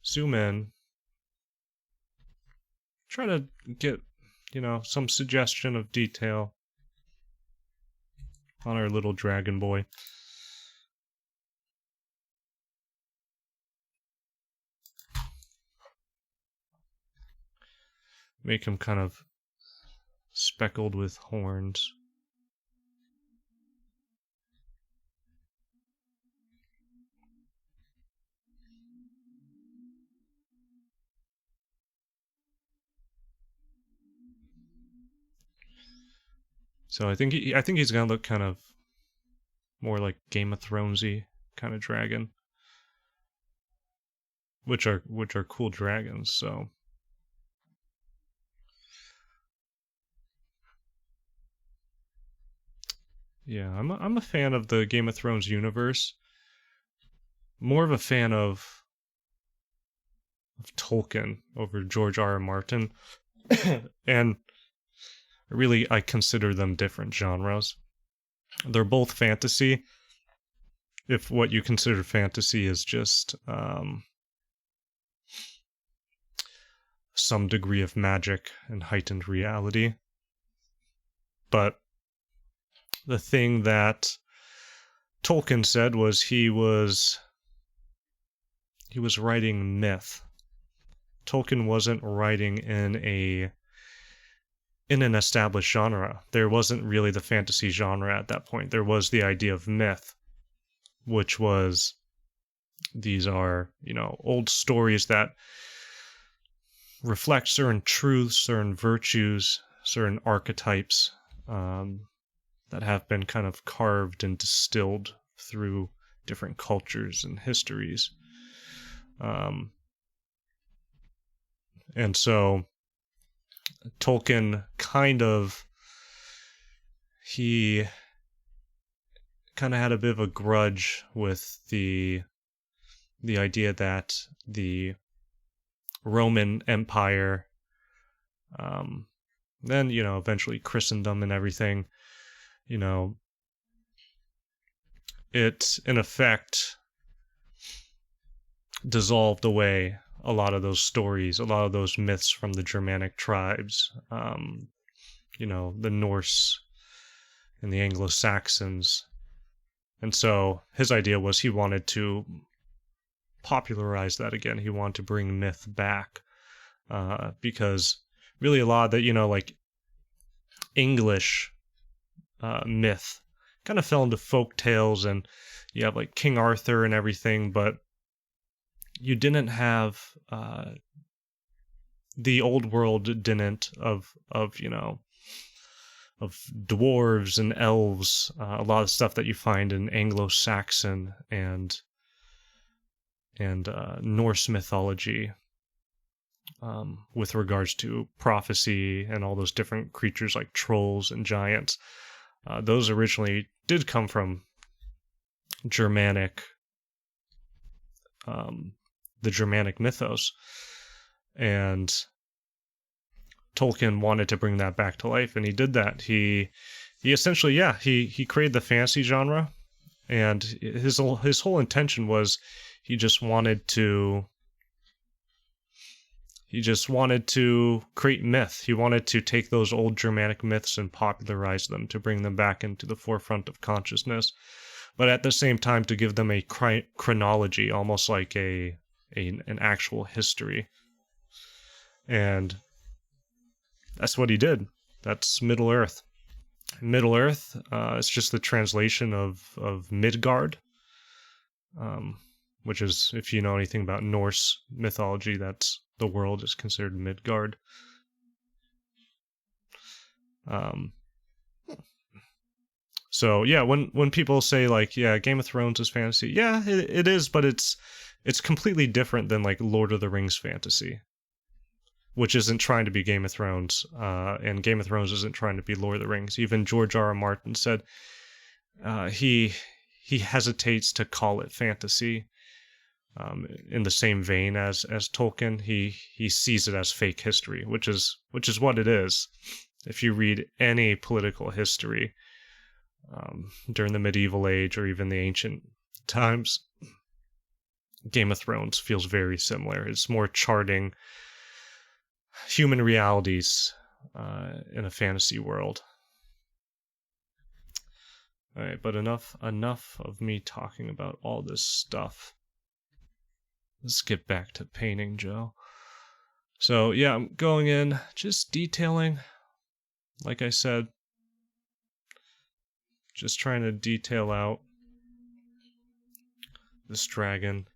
zoom in, try to get, you know, some suggestion of detail on our little dragon boy. Make him kind of speckled with horns. So I think he's gonna look kind of more like Game of Thronesy kind of dragon, which are cool dragons. So yeah, I'm a fan of the Game of Thrones universe. More of a fan of Tolkien over George R. R. Martin, and really I consider them different genres. They're both fantasy. If what you consider fantasy is just some degree of magic and heightened reality. But the thing that Tolkien said was he was writing myth. Tolkien wasn't writing in an established genre. There wasn't really the fantasy genre at that point. There was the idea of myth, which was, these are, you know, old stories that reflect certain truths, certain virtues, certain archetypes that have been kind of carved and distilled through different cultures and histories. And so Tolkien he kind of had a bit of a grudge with the idea that the Roman Empire, then, you know, eventually Christendom and everything, you know, it in effect dissolved away a lot of those stories, a lot of those myths from the Germanic tribes, you know, the Norse and the Anglo-Saxons. And so his idea was he wanted to popularize that again. He wanted to bring myth back, because really a lot of that, you know, like English myth kind of fell into folk tales, and you have like King Arthur and everything, but you didn't have the old world didn't of you know, of dwarves and elves, a lot of stuff that you find in Anglo-Saxon and Norse mythology, with regards to prophecy and all those different creatures like trolls and giants. Those originally did come from Germanic, the Germanic mythos, and Tolkien wanted to bring that back to life, and he did that. He essentially, yeah, he created the fantasy genre, and his whole intention was he just wanted to create myth. He wanted to take those old Germanic myths and popularize them, to bring them back into the forefront of consciousness, but at the same time to give them a chronology, almost like an actual history. And that's what he did. That's Middle Earth. Middle Earth is just the translation of Midgard, which is, if you know anything about Norse mythology, that's the world is considered Midgard. So yeah, when people say like, yeah, Game of Thrones is fantasy, yeah, it is, but it's completely different than like Lord of the Rings fantasy, which isn't trying to be Game of Thrones, and Game of Thrones isn't trying to be Lord of the Rings. Even George R. R. Martin said he hesitates to call it fantasy. In the same vein as Tolkien, he sees it as fake history, which is what it is. If you read any political history during the medieval age or even the ancient times, Game of Thrones feels very similar. It's more charting human realities in a fantasy world. All right, but enough of me talking about all this stuff. Let's get back to painting, Joe. So yeah, I'm going in, just detailing, like I said, just trying to detail out this dragon.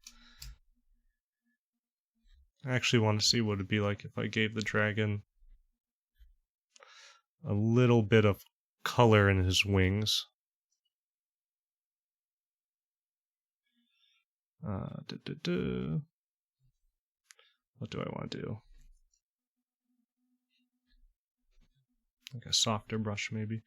I actually want to see what it'd be like if I gave the dragon a little bit of color in his wings. What do I want to do? Like a softer brush, maybe.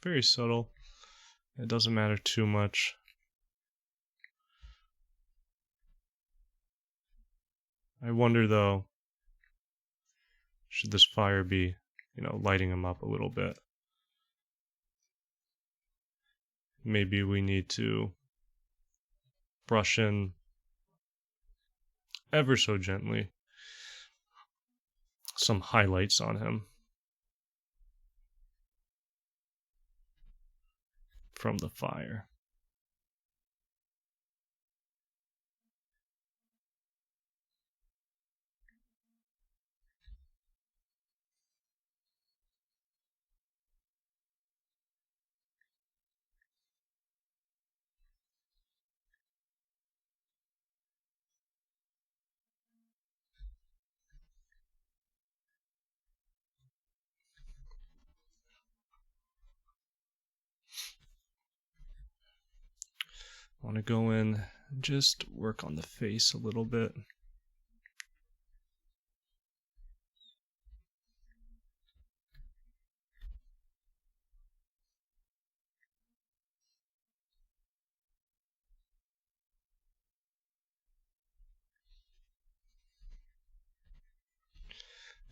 Very subtle. It doesn't matter too much. I wonder though, should this fire be, lighting him up a little bit? Maybe we need to brush in ever so gently some highlights on him from the fire. I want to go in and just work on the face a little bit.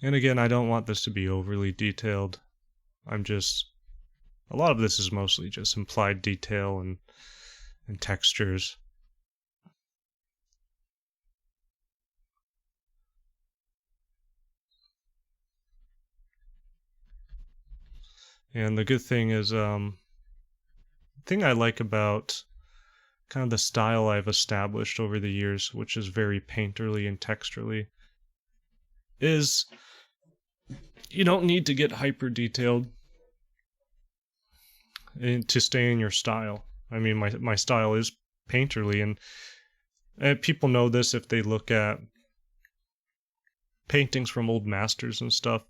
And again, I don't want this to be overly detailed. A lot of this is mostly just implied detail and textures. And the good thing is, the thing I like about kind of the style I've established over the years, which is very painterly and texturally, is you don't need to get hyper detailed to stay in your style. I mean, my style is painterly, and people know this if they look at paintings from old masters and stuff.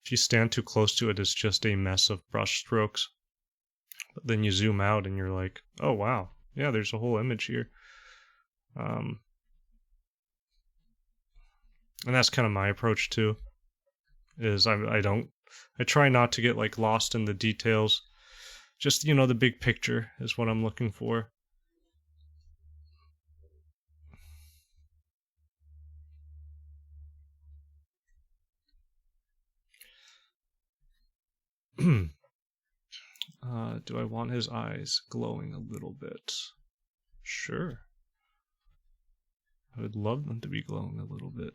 If you stand too close to it, it's just a mess of brush strokes. But then you zoom out and you're like, oh wow, yeah, there's a whole image here. And that's kind of my approach too. Is I try not to get like lost in the details. Just, the big picture is what I'm looking for. Do I want his eyes glowing a little bit? Sure. I would love them to be glowing a little bit.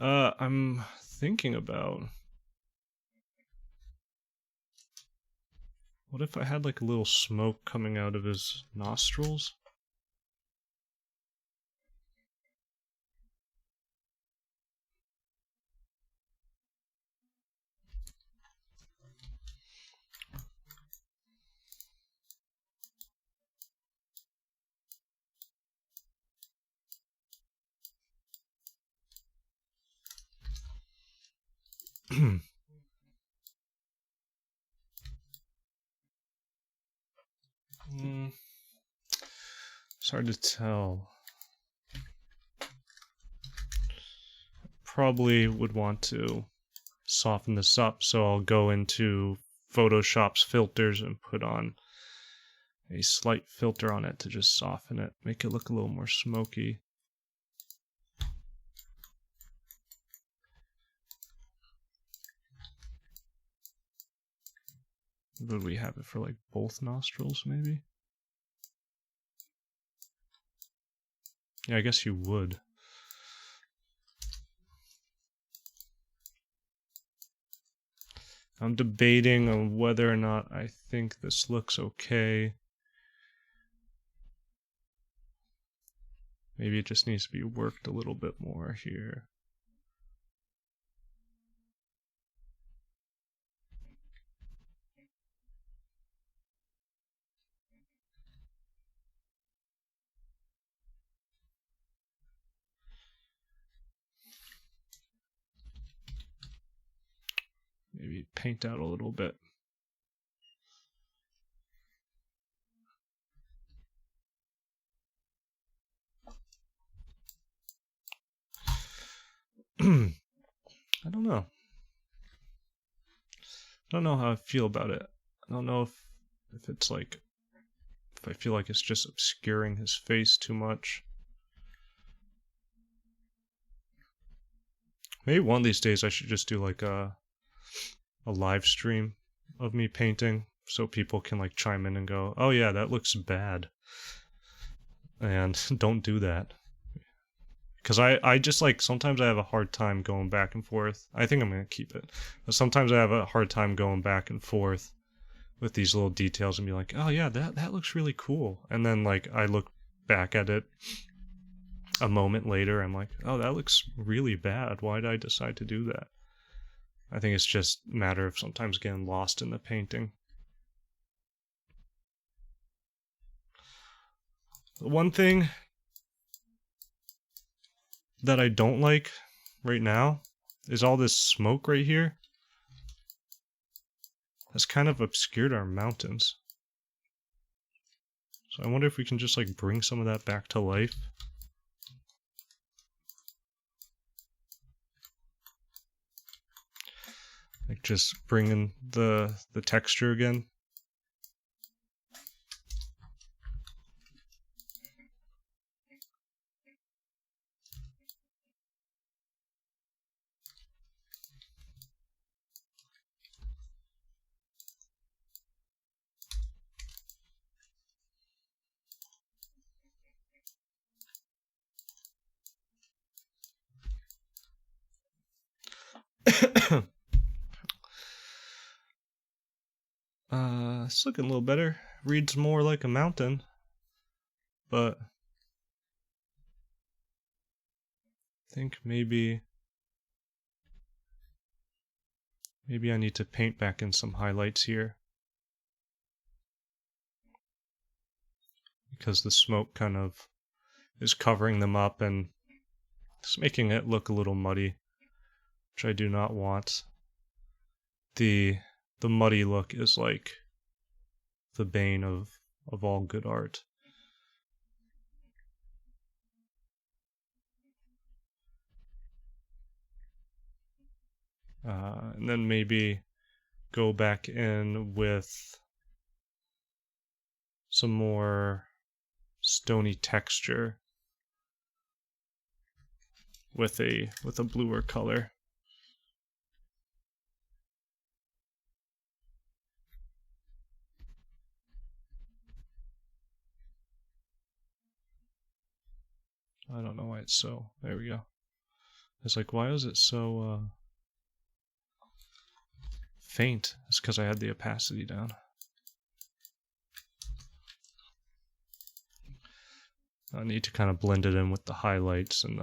I'm thinking about... What if I had like a little smoke coming out of his nostrils? It's hard to tell. Probably would want to soften this up, so I'll go into Photoshop's filters and put on a slight filter on it to just soften it, make it look a little more smoky. Would we have it for like both nostrils, maybe? Yeah, I guess you would. I'm debating on whether or not I think this looks okay. Maybe it just needs to be worked a little bit more here. Maybe paint out a little bit. I don't know. I don't know how I feel about it. I don't know if it's like, if I feel like it's just obscuring his face too much. Maybe one of these days I should just do like a live stream of me painting so people can like chime in and go, oh yeah, that looks bad. And don't do that. Because I just like, sometimes I have a hard time going back and forth. I think I'm going to keep it. But sometimes I have a hard time going back and forth with these little details and be like, oh yeah, that looks really cool. And then like I look back at it a moment later, I'm like, oh, that looks really bad. Why did I decide to do that? I think it's just a matter of sometimes getting lost in the painting. The one thing that I don't like right now is all this smoke right here. That's kind of obscured our mountains. So I wonder if we can just like bring some of that back to life. Like just bringing the texture again. It's looking a little better. Reads more like a mountain, but I think maybe I need to paint back in some highlights here, because the smoke kind of is covering them up and it's making it look a little muddy, which I do not want. The muddy look is like the bane of all good art. And then maybe go back in with some more stony texture with a bluer color. I don't know why it's so. There we go. It's like, why is it so faint? It's because I had the opacity down. I need to kind of blend it in with the highlights and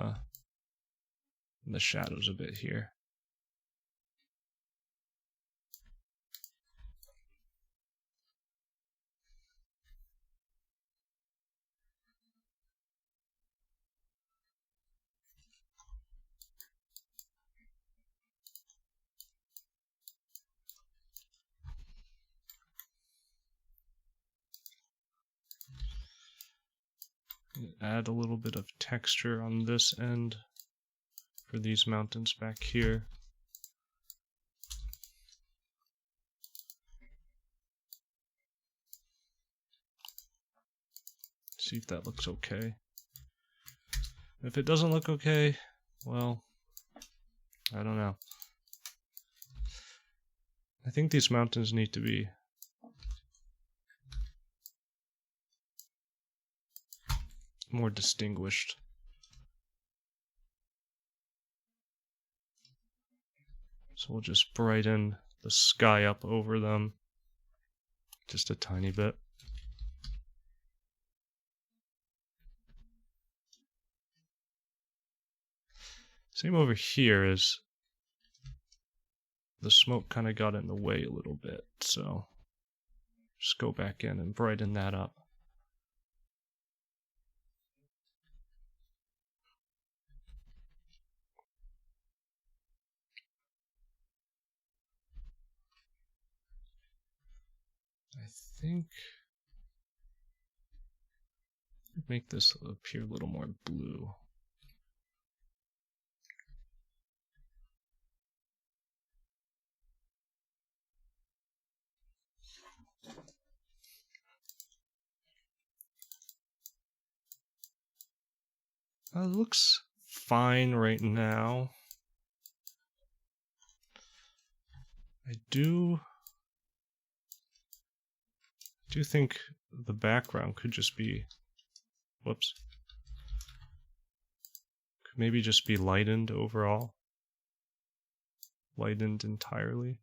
the shadows a bit here. Add a little bit of texture on this end for these mountains back here. See if that looks okay. If it doesn't look okay, well, I don't know. I think these mountains need to be more distinguished. So we'll just brighten the sky up over them just a tiny bit. Same over here, is the smoke kind of got in the way a little bit, so just go back in and brighten that up. I think make this appear a little more blue. It looks fine right now. I do think the background could just be, whoops, could maybe just be lightened overall. Lightened entirely.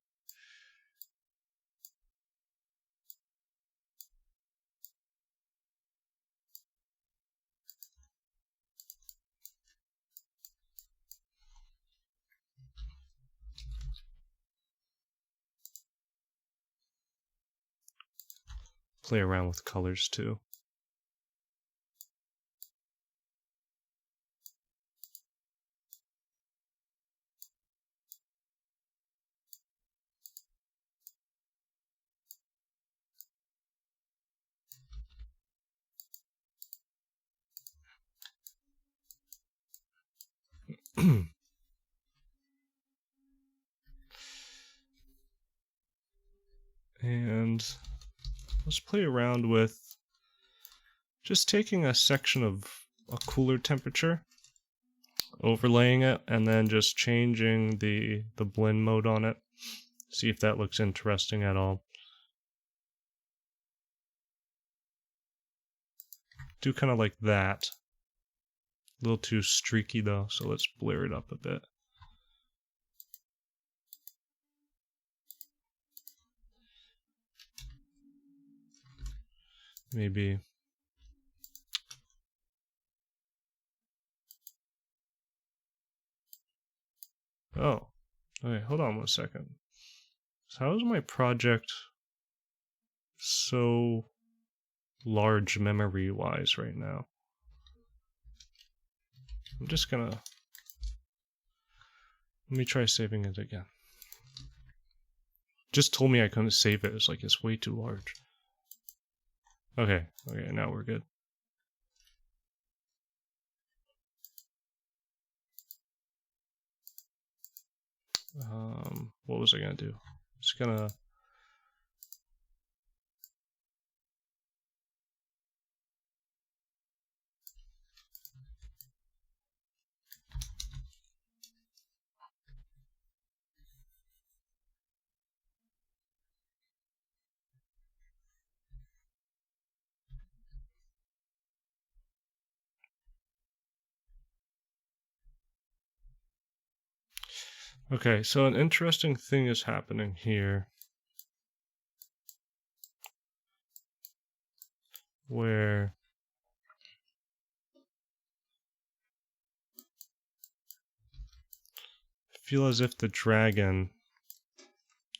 Play around with colors too. And let's play around with just taking a section of a cooler temperature, overlaying it, and then just changing the blend mode on it. See if that looks interesting at all. Do kind of like that. A little too streaky though, so let's blur it up a bit. Maybe. Oh, okay, hold on 1 second. So how is my project so large memory-wise right now? I'm just gonna... Let me try saving it again. Just told me I couldn't save it. It's like, it's way too large. Okay, now we're good. What was I gonna do? Just gonna... Okay, so an interesting thing is happening here where I feel as if the dragon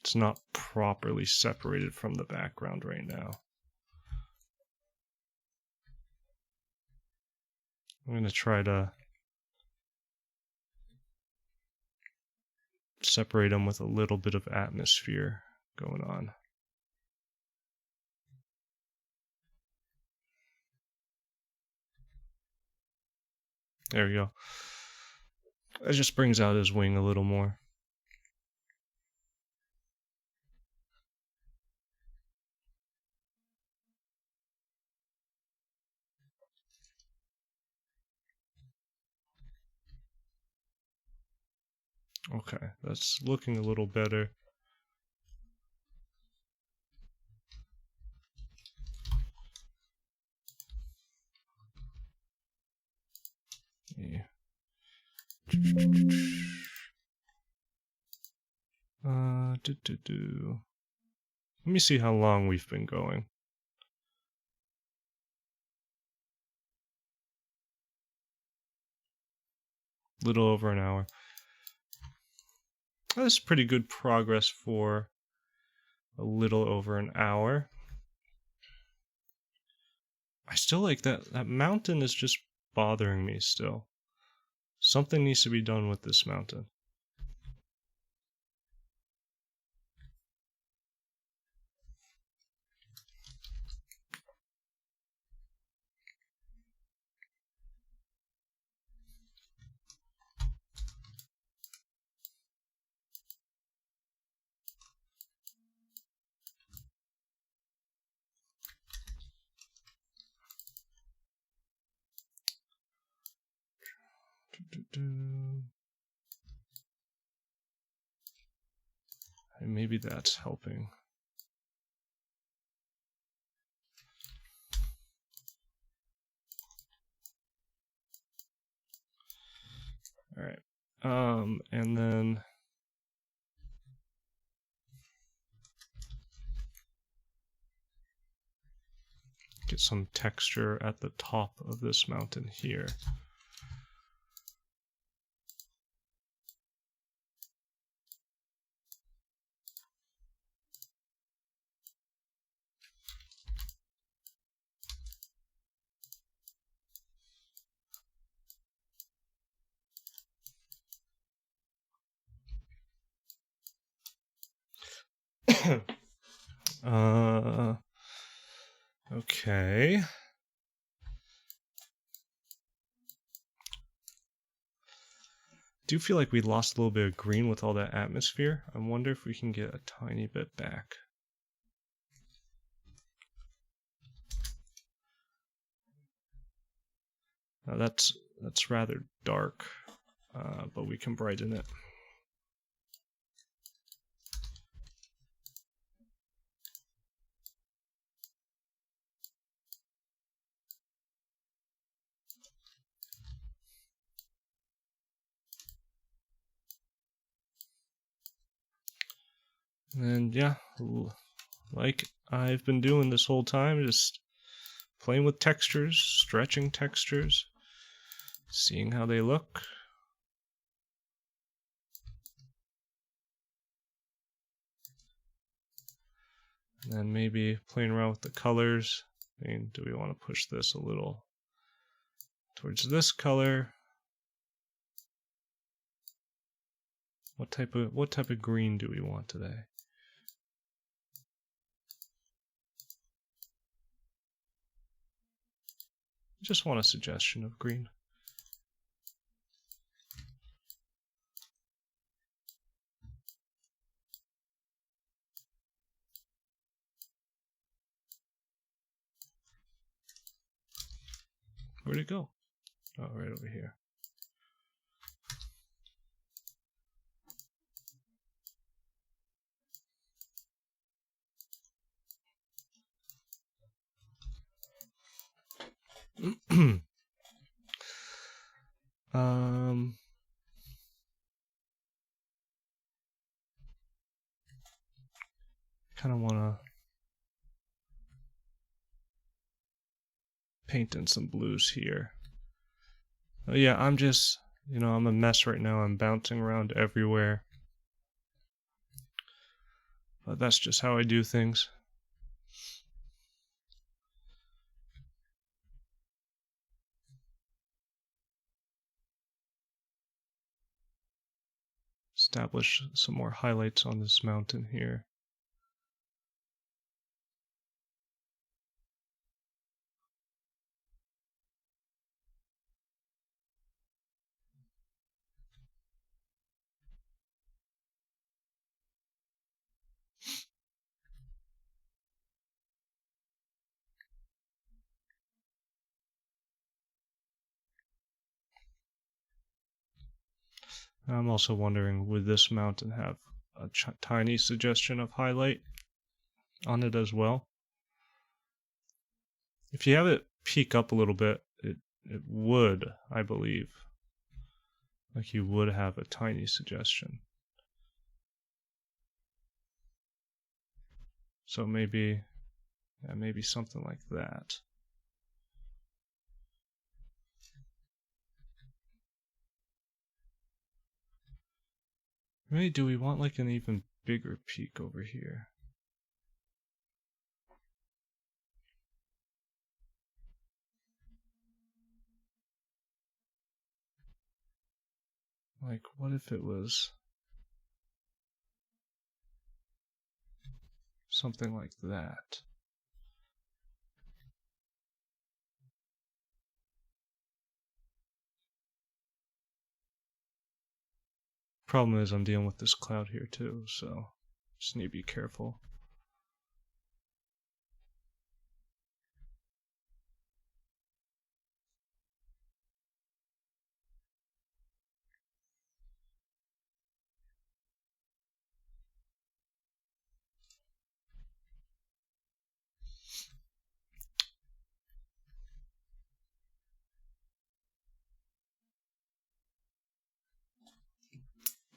is not properly separated from the background right now. I'm going to try to separate them with a little bit of atmosphere going on. There we go. That just brings out his wing a little more. Okay, that's looking a little better. Yeah. Let me see how long we've been going. Little over an hour. That's pretty good progress for a little over an hour. I still like that mountain is just bothering me still. Something needs to be done with this mountain. And maybe that's helping. All right. And then get some texture at the top of this mountain here. Okay. Do feel like we lost a little bit of green with all that atmosphere. I wonder if we can get a tiny bit back. Now that's rather dark, but we can brighten it. And yeah, like I've been doing this whole time, just playing with textures, stretching textures, seeing how they look. And then maybe playing around with the colors. I mean, do we want to push this a little towards this color? What type of green do we want today? Just want a suggestion of green. Where'd it go? Oh, right over here. paint in some blues here. Yeah, I'm just, I'm a mess right now. I'm bouncing around everywhere. But that's just how I do things. Establish some more highlights on this mountain here. I'm also wondering, would this mountain have a tiny suggestion of highlight on it as well? If you have it peek up a little bit, it would, I believe. Like you would have a tiny suggestion. So maybe, yeah, maybe something like that. Maybe do we want like an even bigger peak over here? Like, what if it was something like that? Problem is I'm dealing with this cloud here too, so just need to be careful.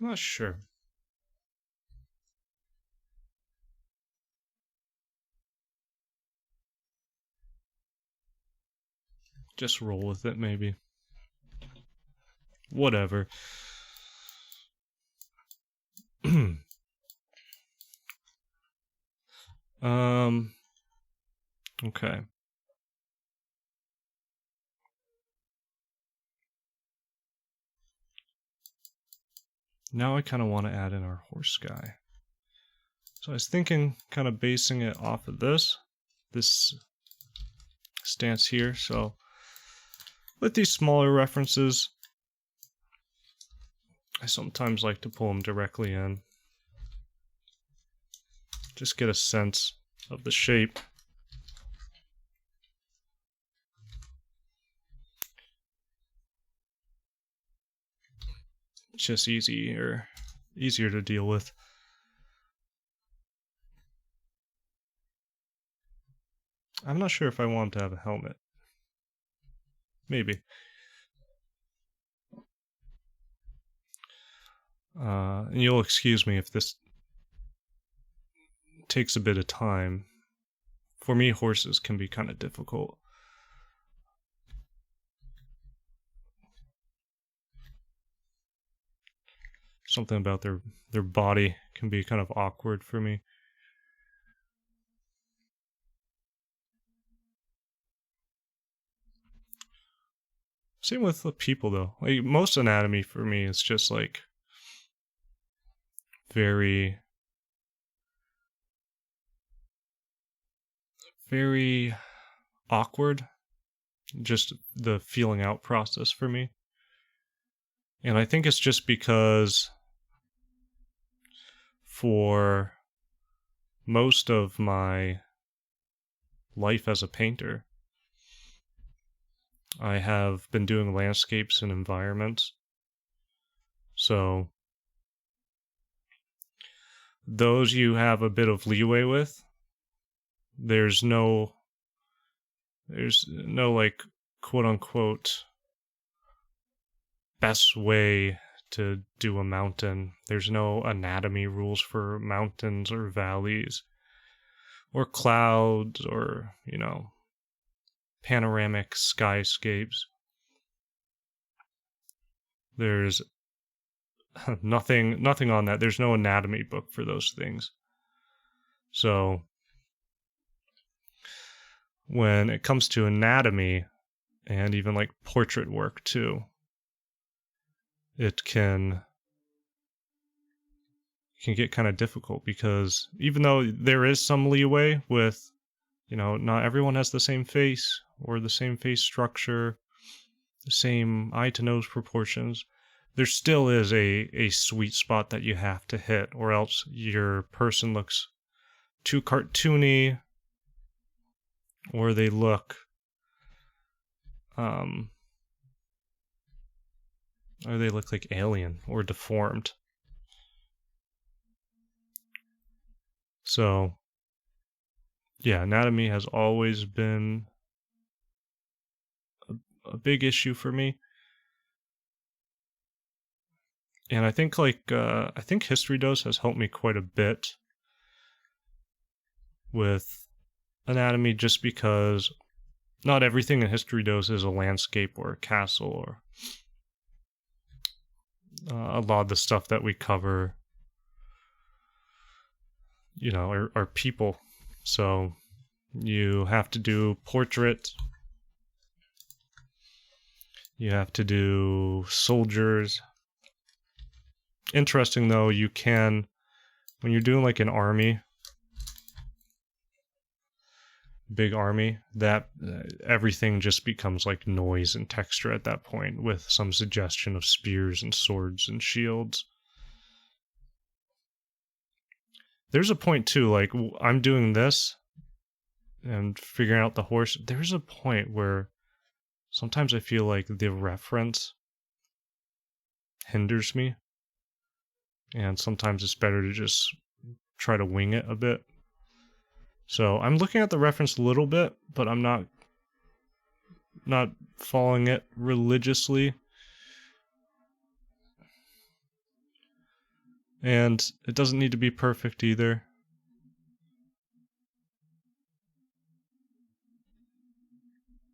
I'm not sure. Just roll with it, maybe. Whatever. Okay. Now I kind of want to add in our horse guy. So I was thinking kind of basing it off of this stance here. So with these smaller references, I sometimes like to pull them directly in. Just get a sense of the shape. It's just easier to deal with. I'm not sure if I want to have a helmet. Maybe. And you'll excuse me if this takes a bit of time. For me, horses can be kind of difficult. Something about their body can be kind of awkward for me. Same with the people, though. Like, most anatomy for me is just like very, very awkward. Just the feeling out process for me. And I think it's just because for most of my life as a painter, I have been doing landscapes and environments. So those you have a bit of leeway with. There's no like quote unquote best way to do a mountain. There's no anatomy rules for mountains or valleys or clouds or, panoramic skyscapes. There's nothing on that. There's no anatomy book for those things. So when it comes to anatomy and even like portrait work too, it can get kind of difficult, because even though there is some leeway with, not everyone has the same face or the same face structure, the same eye to nose proportions, there still is a sweet spot that you have to hit, or else your person looks too cartoony, or they look like alien or deformed. So yeah, anatomy has always been a big issue for me. And I think History Dose has helped me quite a bit with anatomy, just because not everything in History Dose is a landscape or a castle, or a lot of the stuff that we cover, are people. So you have to do portrait, you have to do soldiers. Interesting though, you can, when you're doing like an army, big army, that everything just becomes like noise and texture at that point, with some suggestion of spears and swords and shields. There's a point too, like I'm doing this and figuring out the horse. There's a point where sometimes I feel like the reference hinders me, and sometimes it's better to just try to wing it a bit. So I'm looking at the reference a little bit, but I'm not following it religiously. And it doesn't need to be perfect either.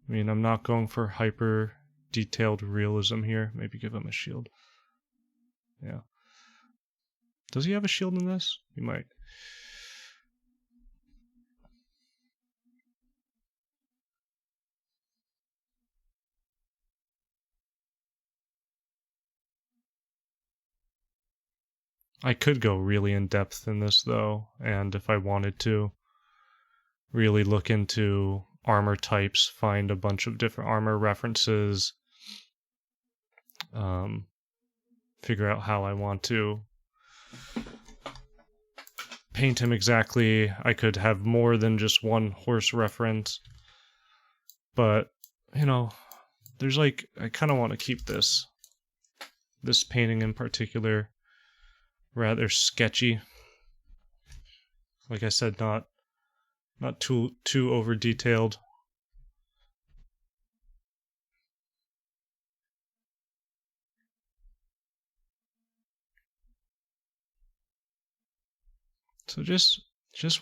I mean, I'm not going for hyper detailed realism here. Maybe give him a shield. Yeah. Does he have a shield in this? He might. I could go really in depth in this though, and if I wanted to, really look into armor types, find a bunch of different armor references, figure out how I want to paint him exactly. I could have more than just one horse reference, but there's like, I kind of want to keep this painting in particular rather sketchy. Like I said, not too over detailed. So just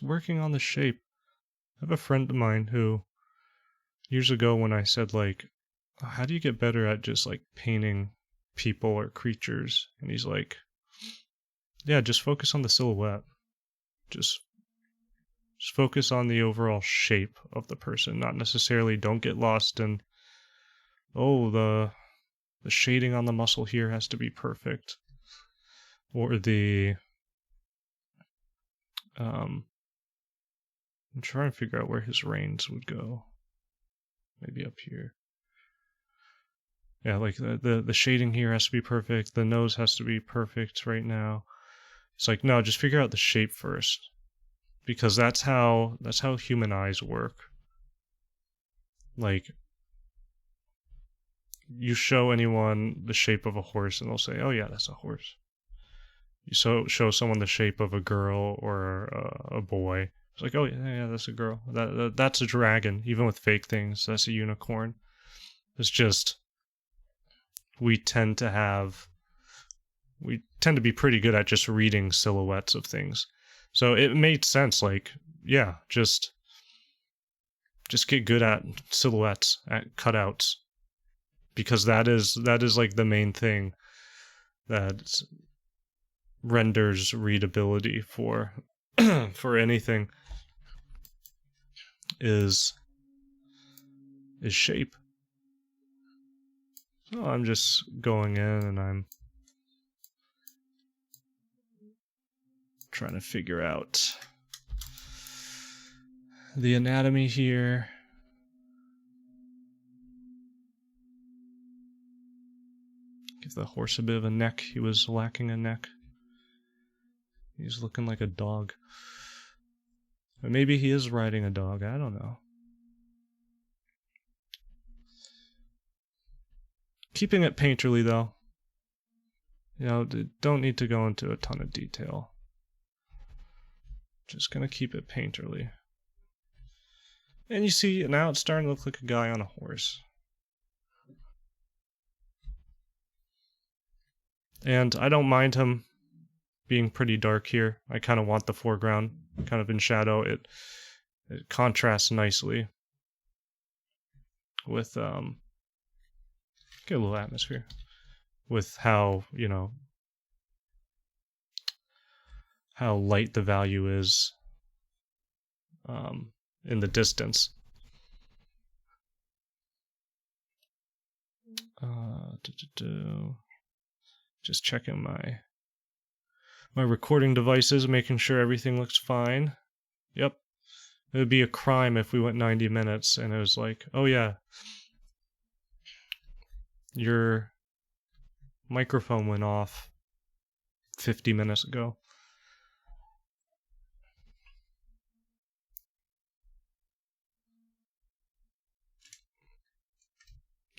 working on the shape. I have a friend of mine who, years ago when I said like, how do you get better at just like painting people or creatures? And he's like, yeah, just focus on the silhouette. Just focus on the overall shape of the person, not necessarily, don't get lost in, the shading on the muscle here has to be perfect, or I'm trying to figure out where his reins would go. Maybe up here. Yeah, like the shading here has to be perfect, the nose has to be perfect right now. It's like, no, just figure out the shape first, because that's how human eyes work. Like, you show anyone the shape of a horse and they'll say, oh yeah, that's a horse. You show someone the shape of a girl or a boy, it's like, oh yeah, that's a girl. That's a dragon. Even with fake things, that's a unicorn. It's just, we tend to be pretty good at just reading silhouettes of things. So it made sense, like, yeah, just just get good at silhouettes, at cutouts, because that is like the main thing that renders readability for for anything is shape. So I'm just going in and I'm trying to figure out the anatomy here. Give the horse a bit of a neck. He was lacking a neck. He's looking like a dog. Or maybe he is riding a dog. I don't know. Keeping it painterly, though. You know, don't need to go into a ton of detail. Just gonna keep it painterly. And you see, now it's starting to look like a guy on a horse. And I don't mind him being pretty dark here. I kind of want the foreground kind of in shadow. It contrasts nicely with get a little atmosphere with how, you know, how light the value is in the distance. Just checking my recording devices, making sure everything looks fine. Yep. It would be a crime if we went 90 minutes and it was like, oh yeah, your microphone went off 50 minutes ago.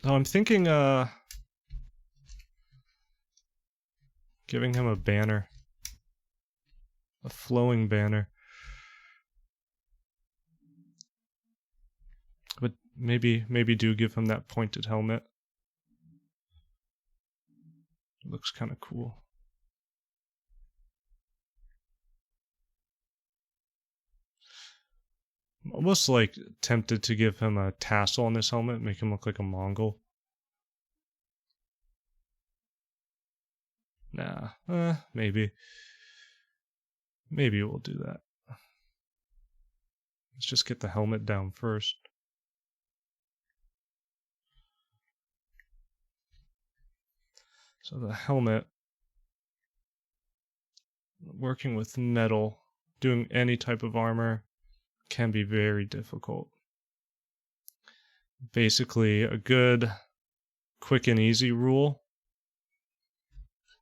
So I'm thinking giving him a banner. A flowing banner. But maybe do give him that pointed helmet. It looks kind of cool. I'm almost like tempted to give him a tassel on this helmet, make him look like a Mongol. Nah, maybe. Maybe we'll do that. Let's just get the helmet down first. So the helmet, working with metal, doing any type of armor can be very difficult. Basically, a good, quick and easy rule: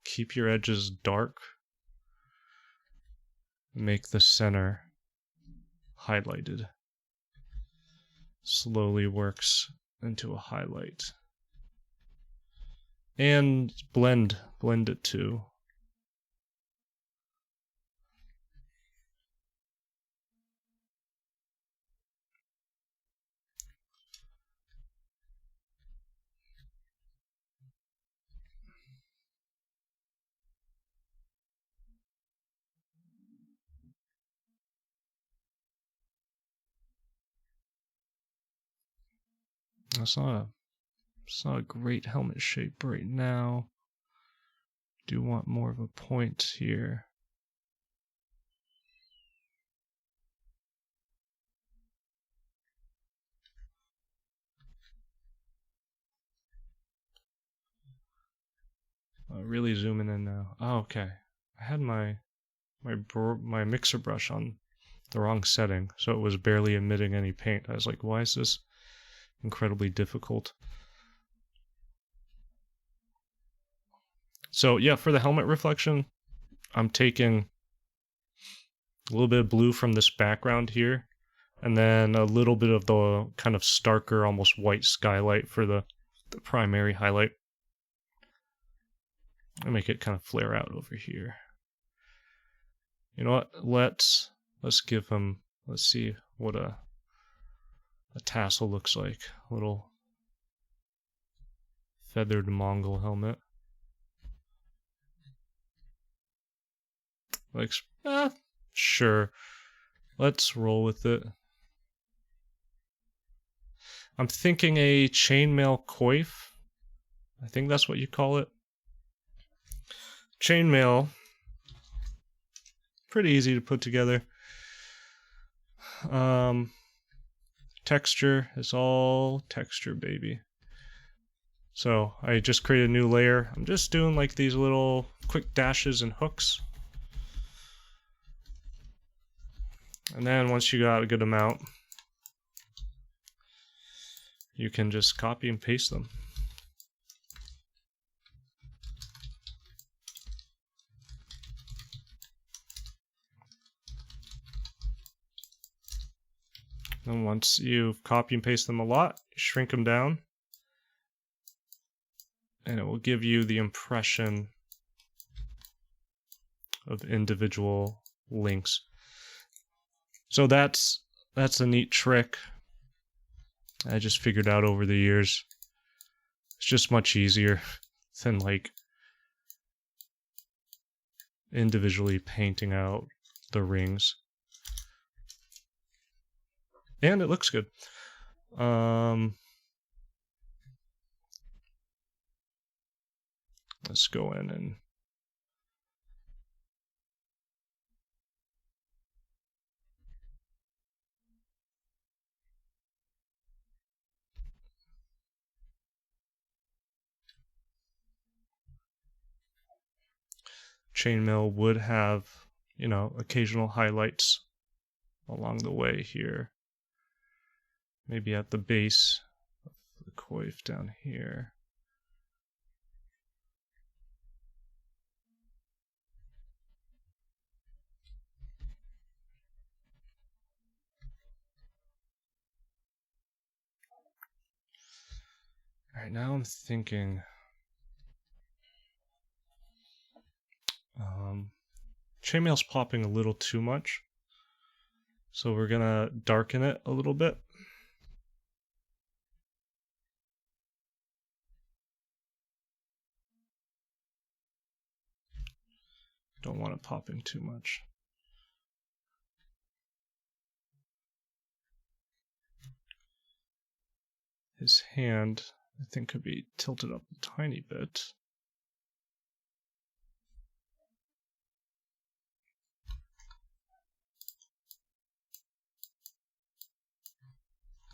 keep your edges dark. Make the center highlighted. Slowly works into a highlight. And blend it too. It's not a great helmet shape right now. Do want more of a point here. Really zooming in now. Oh, okay. I had my mixer brush on the wrong setting, so it was barely emitting any paint. I was like, why is this incredibly difficult? So yeah, for the helmet reflection, I'm taking a little bit of blue from this background here, and then a little bit of the kind of starker, almost white skylight for the primary highlight. I make it kind of flare out over here. You know what? Let's give him. Let's see what a tassel looks like. A little feathered Mongol helmet. Like, sure. Let's roll with it. I'm thinking a chainmail coif. I think that's what you call it. Chainmail, pretty easy to put together. Texture is all texture, baby. So I just created a new layer. I'm just doing like these little quick dashes and hooks. And then once you got a good amount, you can just copy and paste them. And once you've copy and paste them a lot, shrink them down, and it will give you the impression of individual links. So that's a neat trick I just figured out over the years. It's just much easier than like individually painting out the rings. And it looks good. Let's go in and chainmail would have, you know, occasional highlights along the way here. Maybe at the base of the coif down here. All right, now I'm thinking chainmail's popping a little too much, so we're gonna darken it a little bit. Don't want it popping too much. His hand, I think, could be tilted up a tiny bit.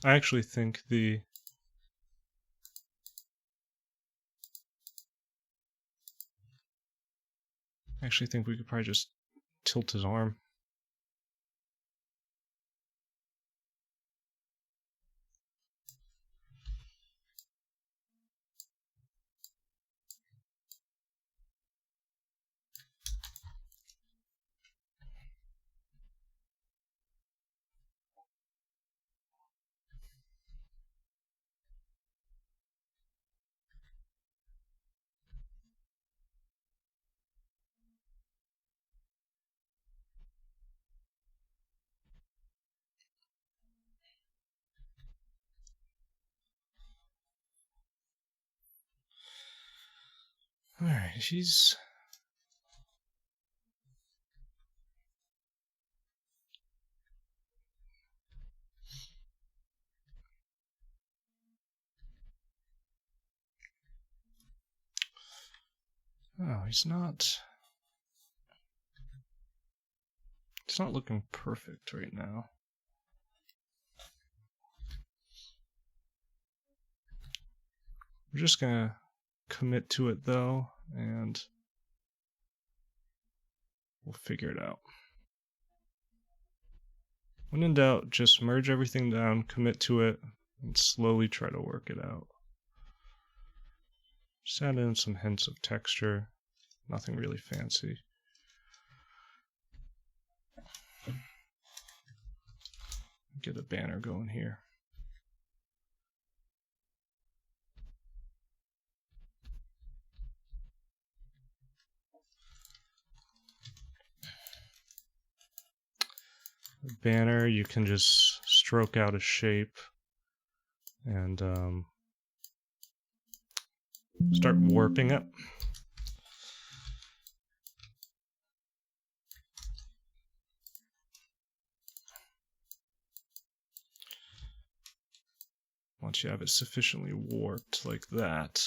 I actually think we could probably just tilt his arm. Alright, she's... Oh, he's not... It's not looking perfect right now. We're just gonna commit to it though, and we'll figure it out. When in doubt, just merge everything down, commit to it, and slowly try to work it out. Just add in some hints of texture, nothing really fancy. Get a banner going here. The banner, you can just stroke out a shape and start warping it. once you have it sufficiently warped like that,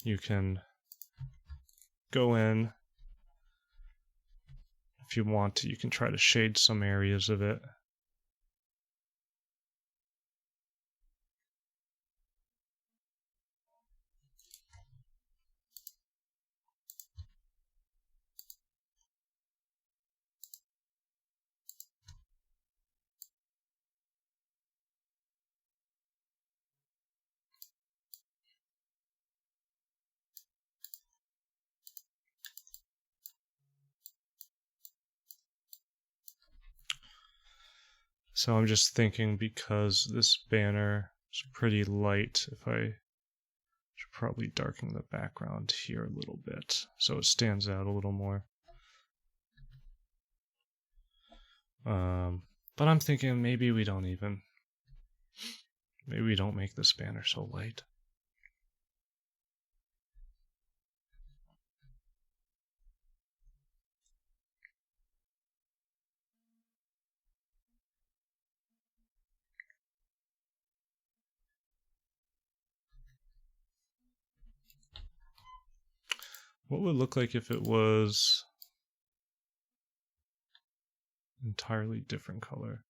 you can go in. If you want to, you can try to shade some areas of it. So I'm just thinking, because this banner is pretty light, if I should probably darken the background here a little bit so it stands out a little more. But I'm thinking maybe we don't make this banner so light. What would it look like if it was entirely different color?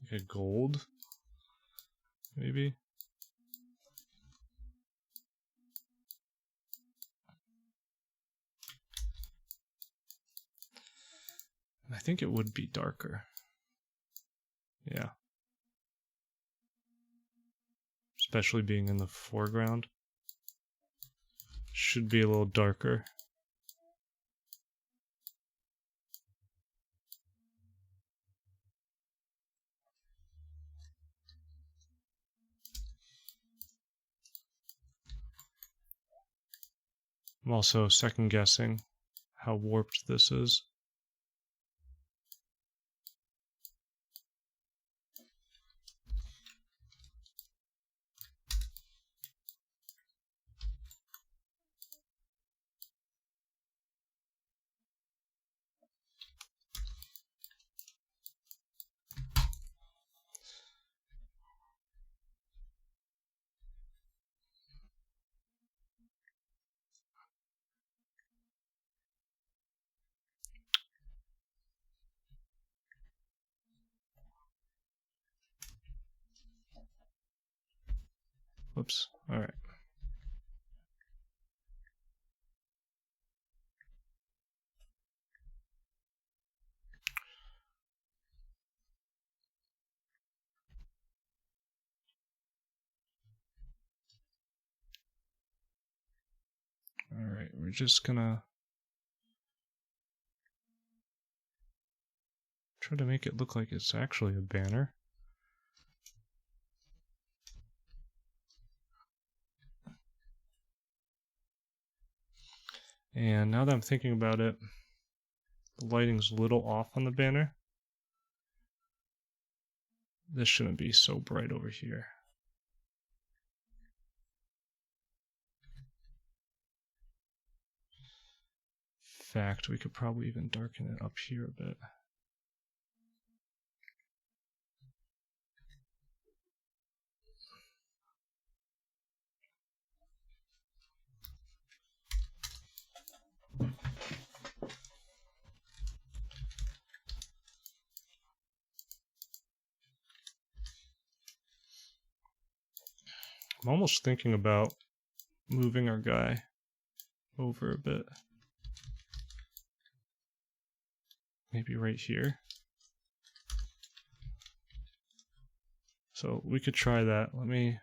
Like a gold, maybe? I think it would be darker. Yeah. Especially being in the foreground. Should be a little darker. I'm also second guessing how warped this is. Whoops. All right. All right, we're just gonna try to make it look like it's actually a banner. And now that I'm thinking about it, the lighting's a little off on the banner. This shouldn't be so bright over here. In fact, we could probably even darken it up here a bit. I'm almost thinking about moving our guy over a bit. Maybe right here. So we could try that. Let me...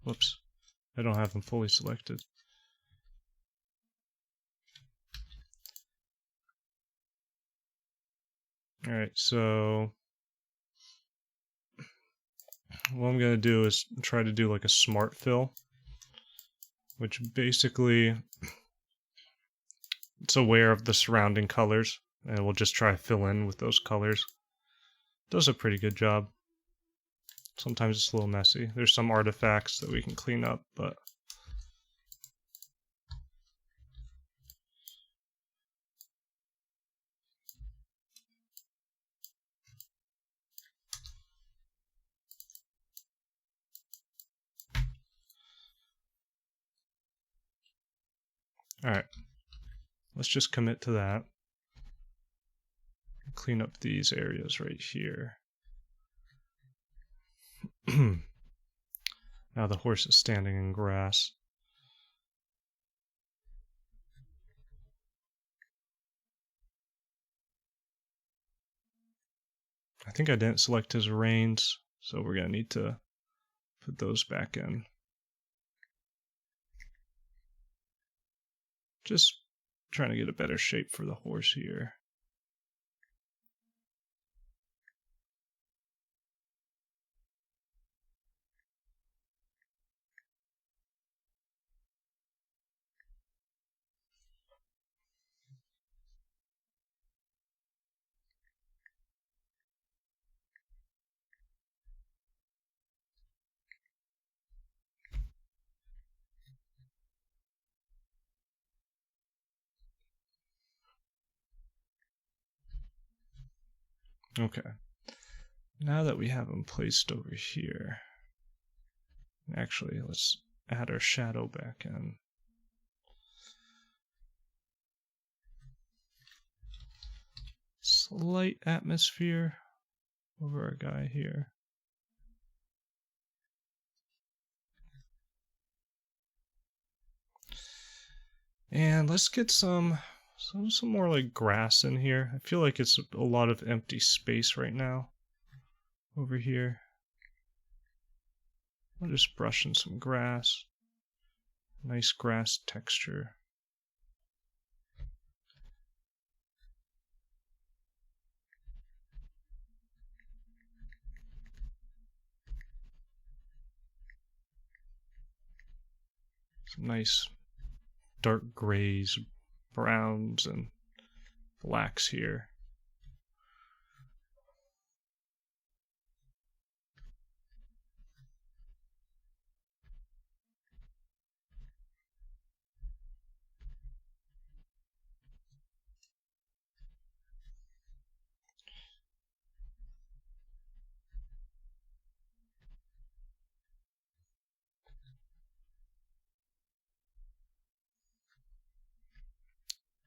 Whoops. I don't have them fully selected. Alright, so what I'm going to do is try to do like a smart fill, which basically it's aware of the surrounding colors, and we'll just try to fill in with those colors. Does a pretty good job. Sometimes it's a little messy. There's some artifacts that we can clean up, but alright. Let's just commit to that. Clean up these areas right here. Now the horse is standing in grass. I think I didn't select his reins, so we're going to need to put those back in. Just trying to get a better shape for the horse here. Okay. Now that we have them placed over here, actually, let's add our shadow back in. Slight atmosphere over our guy here. And let's get some more like grass in here. I feel like it's a lot of empty space right now over here. I'll just brush in some grass. Nice grass texture. Some nice dark grays, browns, and blacks here.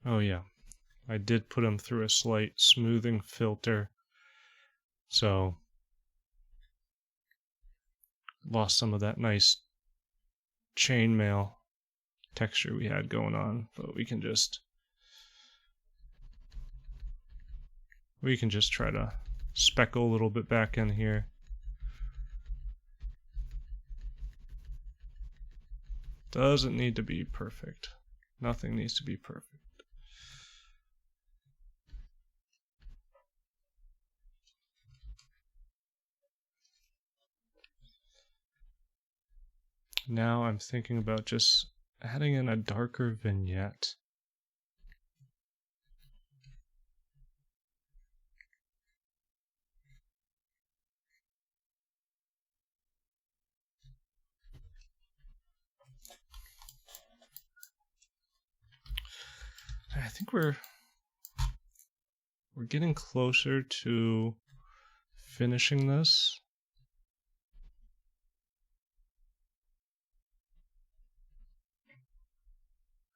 Oh yeah, I did put them through a slight smoothing filter, so lost some of that nice chainmail texture we had going on, but we can just try to speckle a little bit back in here. Doesn't need to be perfect. Nothing needs to be perfect. Now I'm thinking about just adding in a darker vignette. I think we're getting closer to finishing this.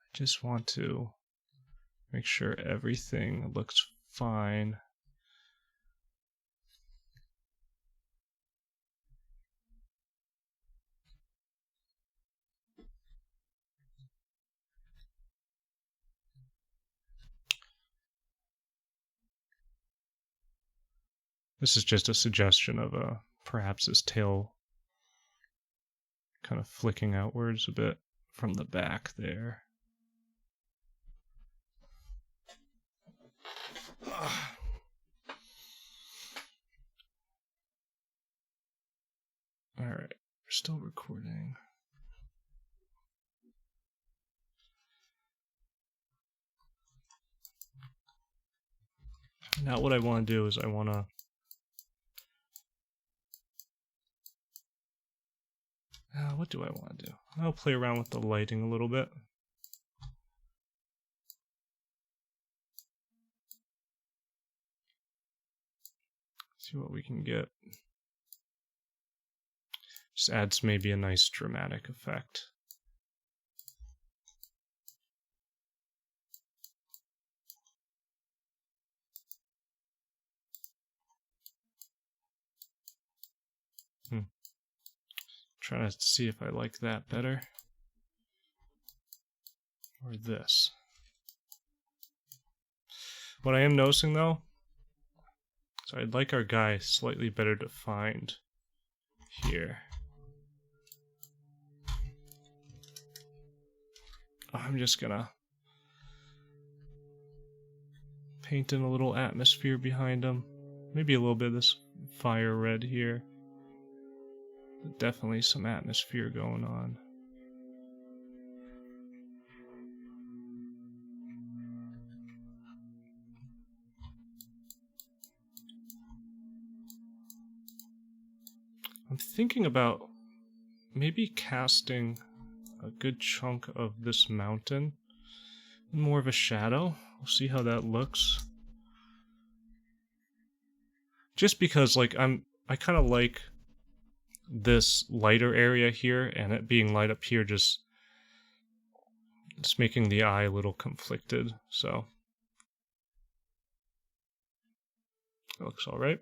I just want to make sure everything looks fine. This is just a suggestion of perhaps his tail kind of flicking outwards a bit from the back there. Alright, we're still recording. Now what I want to do is I want to What do I want to do? I'll play around with the lighting a little bit. See what we can get. Just adds maybe a nice dramatic effect. Trying to see if I like that better. Or this. What I am noticing though, so I'd like our guy slightly better defined here. I'm just gonna paint in a little atmosphere behind him. Maybe a little bit of this fire red here. But definitely some atmosphere going on. I'm thinking about maybe casting a good chunk of this mountain in more of a shadow. We'll see how that looks. Just because like I kind of like this lighter area here, and it being light up here just making the eye a little conflicted, so it looks alright.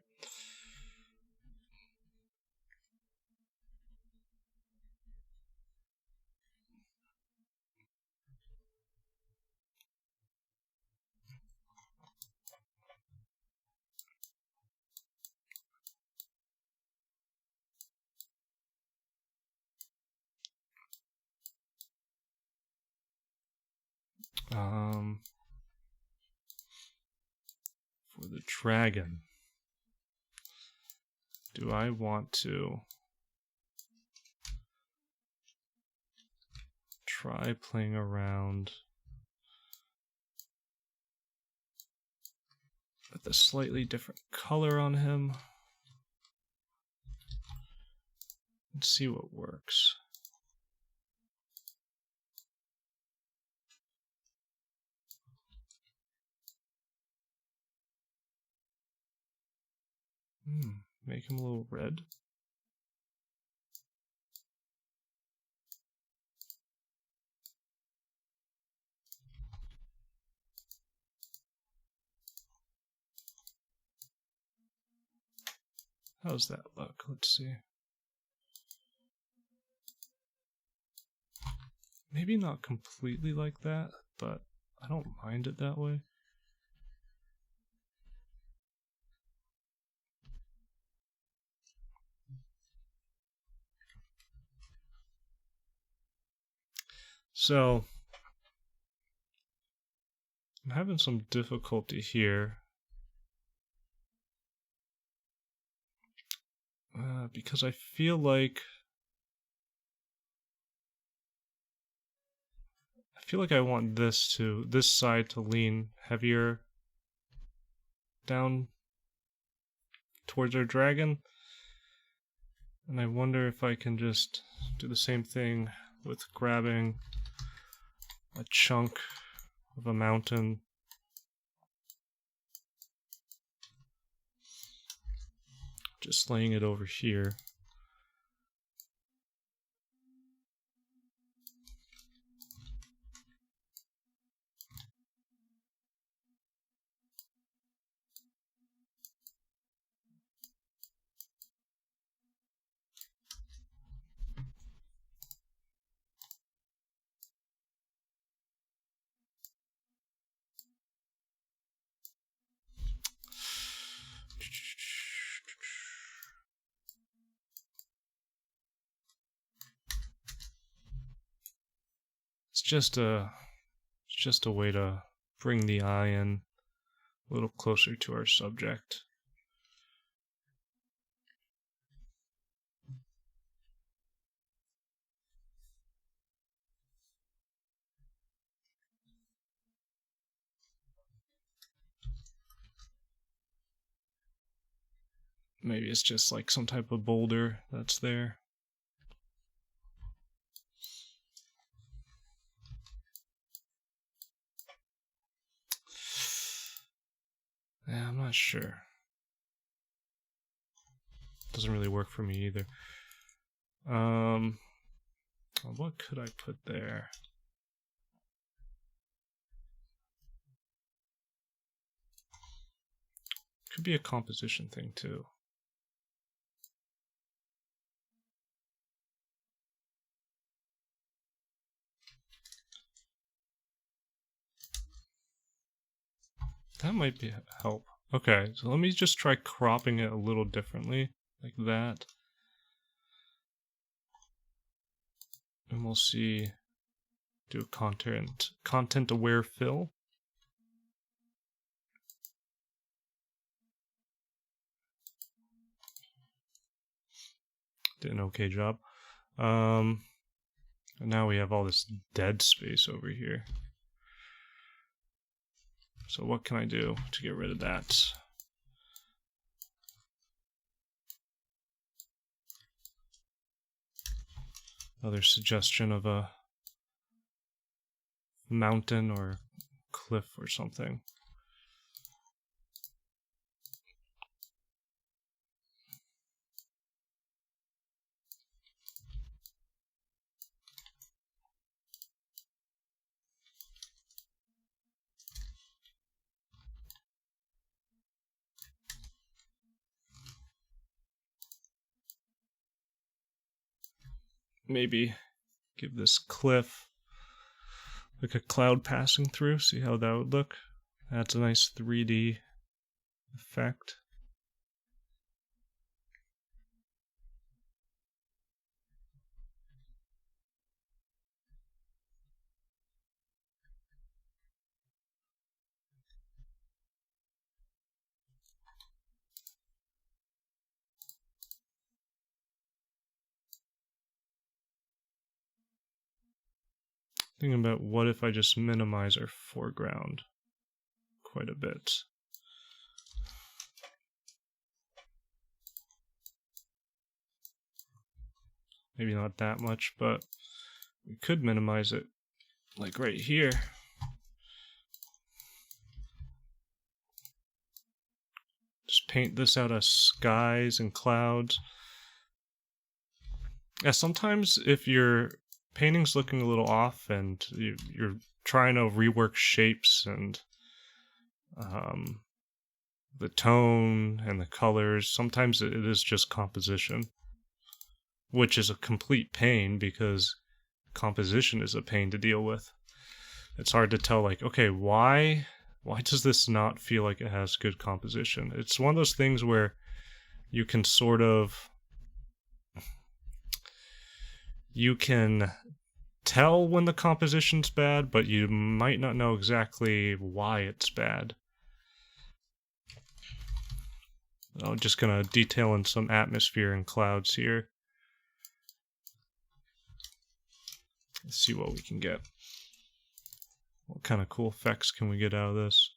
For the dragon, do I want to try playing around with a slightly different color on him and see what works? Make him a little red. How's that look? Let's see. Maybe not completely like that, but I don't mind it that way. So, I'm having some difficulty here. Because I feel like I want this side to lean heavier down towards our dragon. And I wonder if I can just do the same thing with grabbing a chunk of a mountain. Just laying it over here. It's just a way to bring the eye in a little closer to our subject. Maybe it's just like some type of boulder that's there. not sure. Doesn't really work for me either. What could I put there? Could be a composition thing too. That might be help. Okay, so let me just try cropping it a little differently, like that. And we'll see, do content aware fill. Did an okay job. And now we have all this dead space over here. So what can I do to get rid of that? Another suggestion of a mountain or cliff or something. Maybe give this cliff like a cloud passing through, see how that would look. That's a nice 3D effect. Thinking about what if I just minimize our foreground quite a bit. Maybe not that much, but we could minimize it like right here. Just paint this out as skies and clouds. Yeah, sometimes if your painting's looking a little off and you're trying to rework shapes and the tone and the colors, sometimes it is just composition, which is a complete pain because composition is a pain to deal with. It's hard to tell, like, okay, why does this not feel like it has good composition? It's one of those things where you can sort of, you can tell when the composition's bad, but you might not know exactly why it's bad. I'm just gonna detail in some atmosphere and clouds here. Let's see what we can get. What kind of cool effects can we get out of this?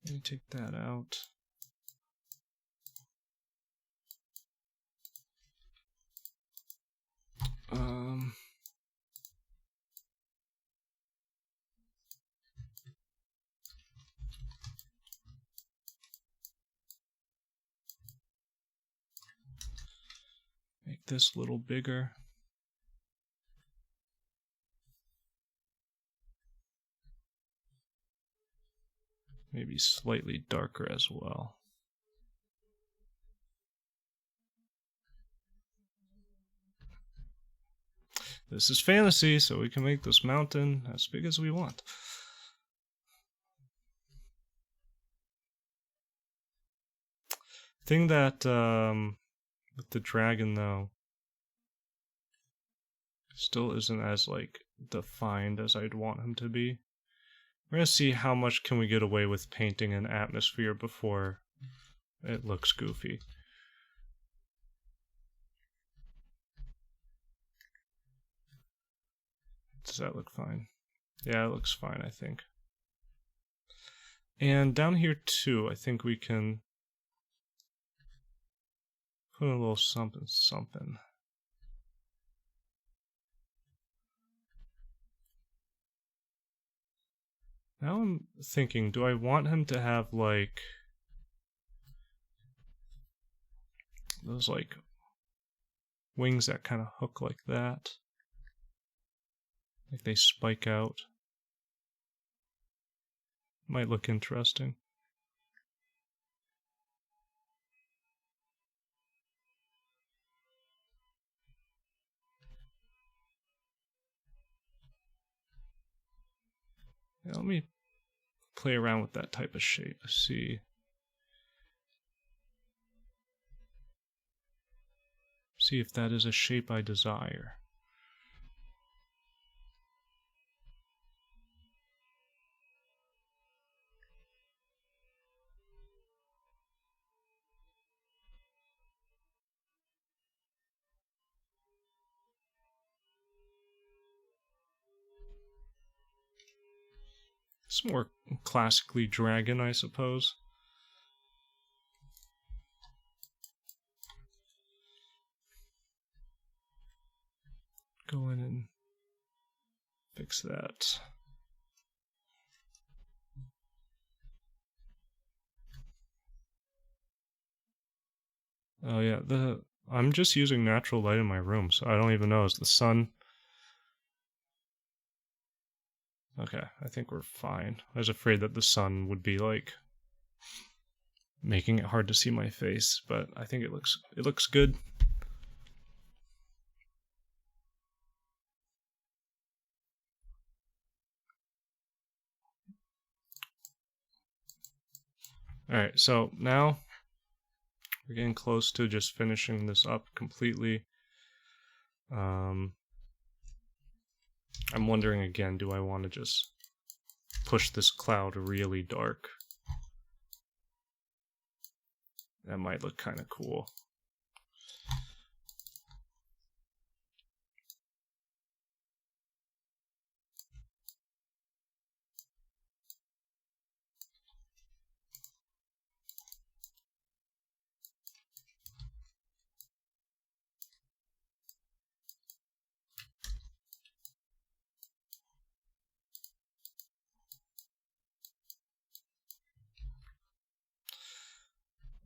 Let me take that out. Make this a little bigger. Maybe slightly darker as well. This is fantasy, so we can make this mountain as big as we want. Thing that, with the dragon though, still isn't as, like, defined as I'd want him to be. We're gonna see how much can we get away with painting an atmosphere before it looks goofy. Does that look fine? Yeah, it looks fine, I think. And down here too, I think we can put a little something something. Now I'm thinking, do I want him to have like those like wings that kind of hook like that? Like they spike out. Might look interesting. Yeah, let me play around with that type of shape. See if that is a shape I desire. It's more classically dragon, I suppose. Go in and fix that. Oh yeah, I'm just using natural light in my room, so I don't even know. Is the sun... Okay, I think we're fine. I was afraid that the sun would be like making it hard to see my face, but I think it looks good. Alright, so now we're getting close to just finishing this up completely. I'm wondering again, do I want to just push this cloud really dark? That might look kind of cool.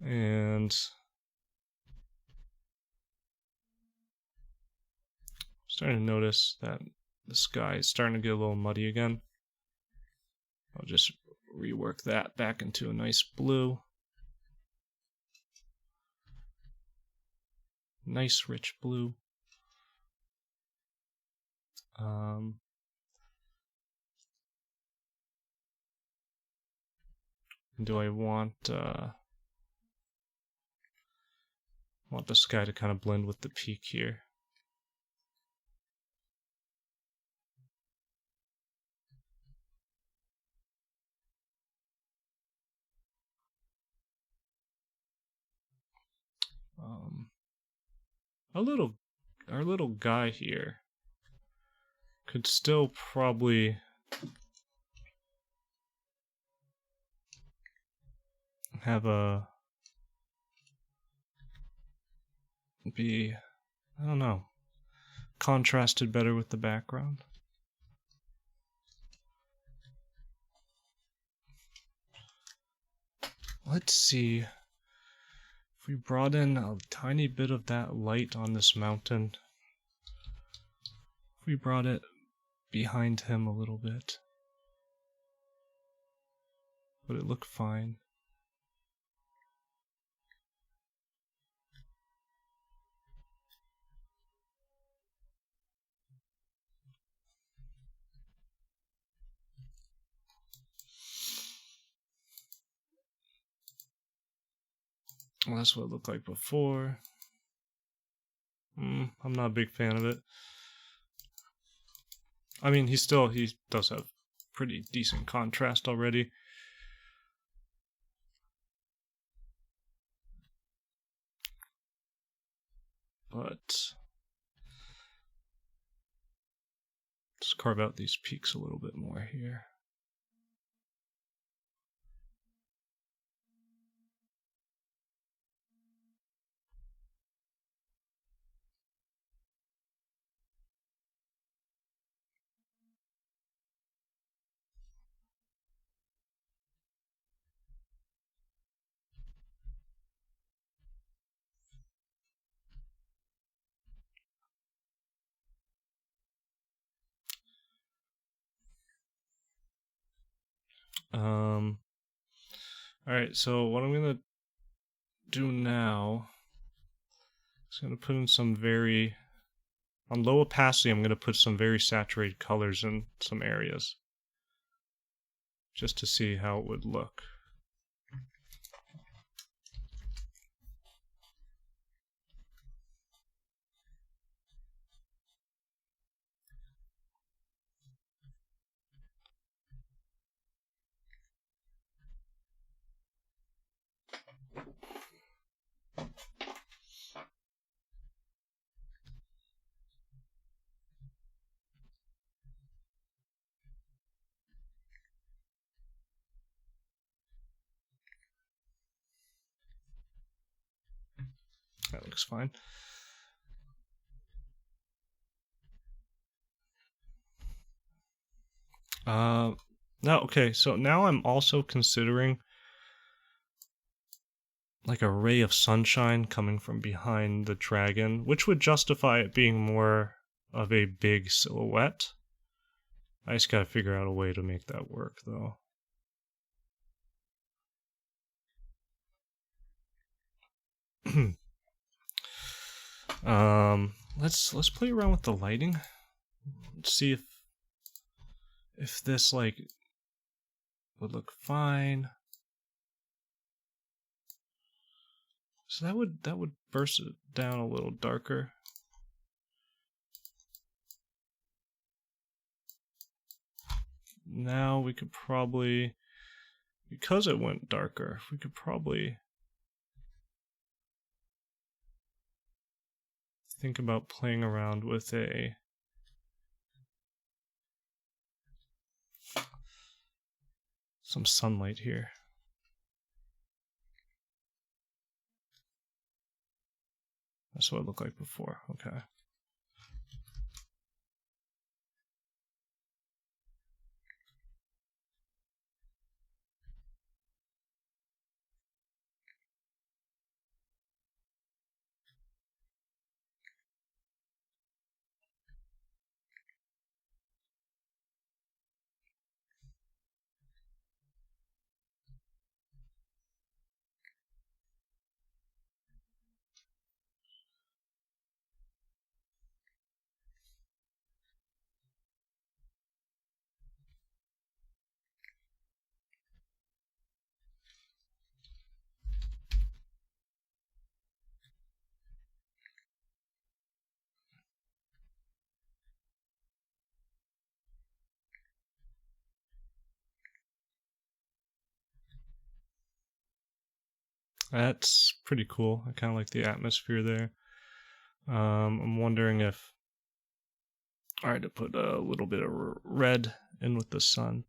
And starting to notice that the sky is starting to get a little muddy again. I'll just rework that back into a nice blue. Nice rich blue. Do I want the sky to kind of blend with the peak here? Our little guy here could still probably have I don't know, contrasted better with the background. Let's see if we brought in a tiny bit of that light on this mountain. If we brought it behind him a little bit, would it look fine? Well, that's what it looked like before. I'm not a big fan of it. I mean, he does have pretty decent contrast already. But let's carve out these peaks a little bit more here. Alright, so what I'm gonna do now is gonna put in some on low opacity, I'm gonna put some very saturated colors in some areas, just to see how it would look. That looks fine. Now, okay, so now I'm also considering like a ray of sunshine coming from behind the dragon, which would justify it being more of a big silhouette. I just gotta figure out a way to make that work, though. Let's play around with the lighting. Let's see if this like would look fine. So that would burst it down a little darker. Now we could probably, because it went darker, we could probably think about playing around with some sunlight here. That's what it looked like before. Okay. That's pretty cool. I kind of like the atmosphere there. I'm wondering if, alright, to put a little bit of red in with the sun.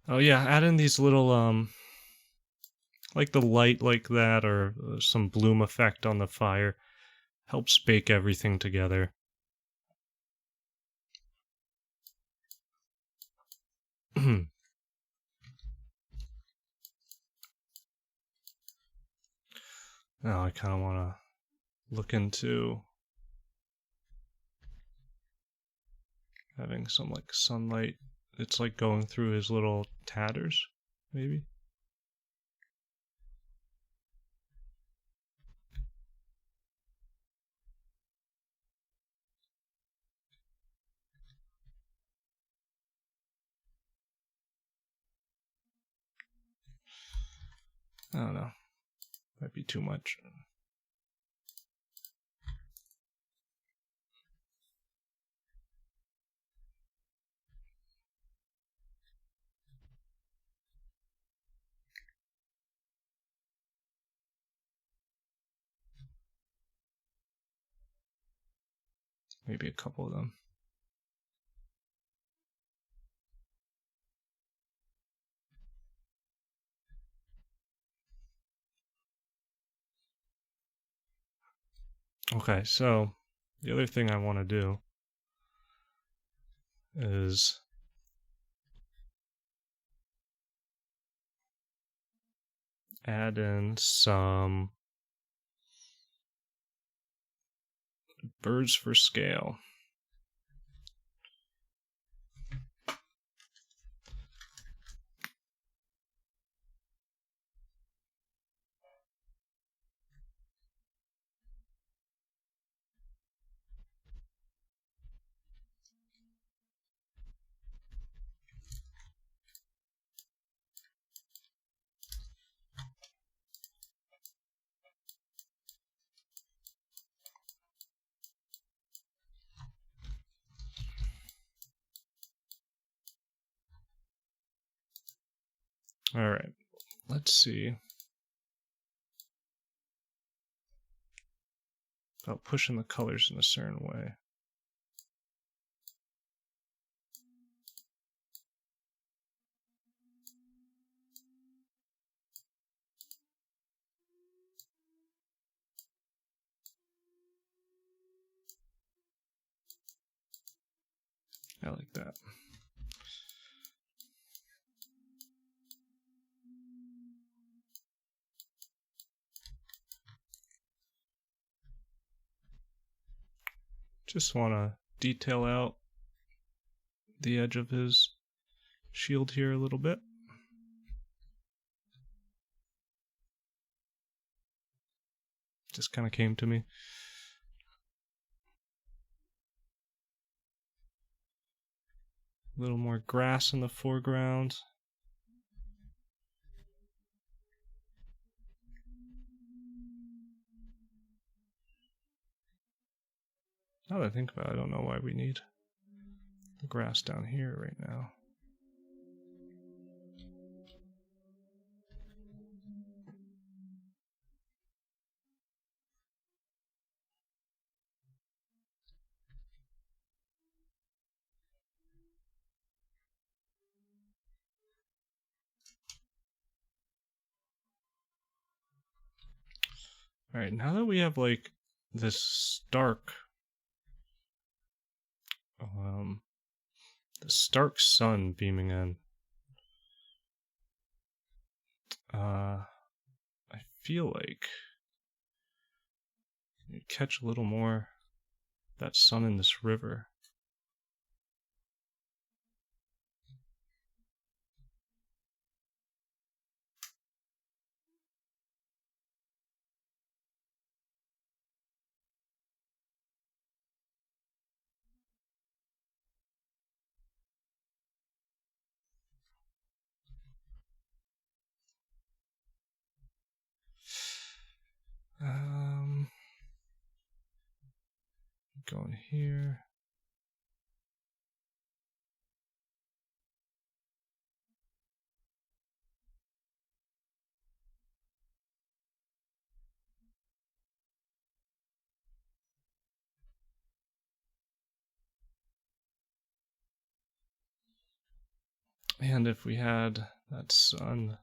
Oh yeah, add in these little like the light like that, or some bloom effect on the fire. Helps bake everything together. Now I kind of want to look into having some like sunlight. It's like going through his little tatters, maybe. I don't know. Might be too much. Maybe a couple of them. Okay, so the other thing I want to do is add in some birds for scale. All right, let's see about pushing the colors in a certain way. I like that. Just want to detail out the edge of his shield here a little bit. Just kind of came to me. A little more grass in the foreground. Now that I think about it, I don't know why we need the grass down here right now. Alright, now that we have like this stark the stark sun beaming in, I feel like you catch a little more that sun in this river. Going here. And if we had that sun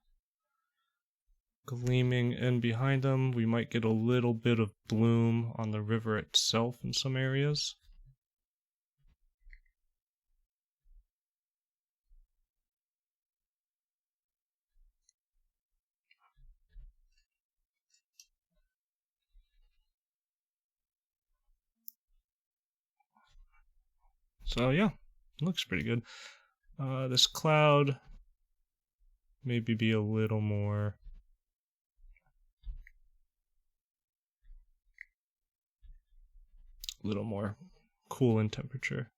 gleaming in behind them, we might get a little bit of bloom on the river itself in some areas. So yeah, looks pretty good. This cloud maybe be a little more cool in temperature.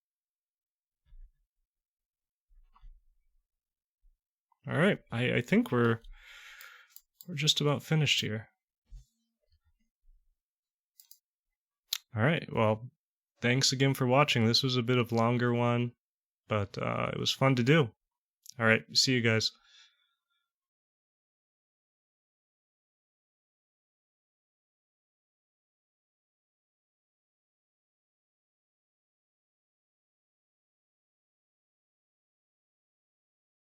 All right, I think we're we're just about finished here. All right, well, thanks again for watching. This was a bit of longer one, but it was fun to do. All right, see you guys.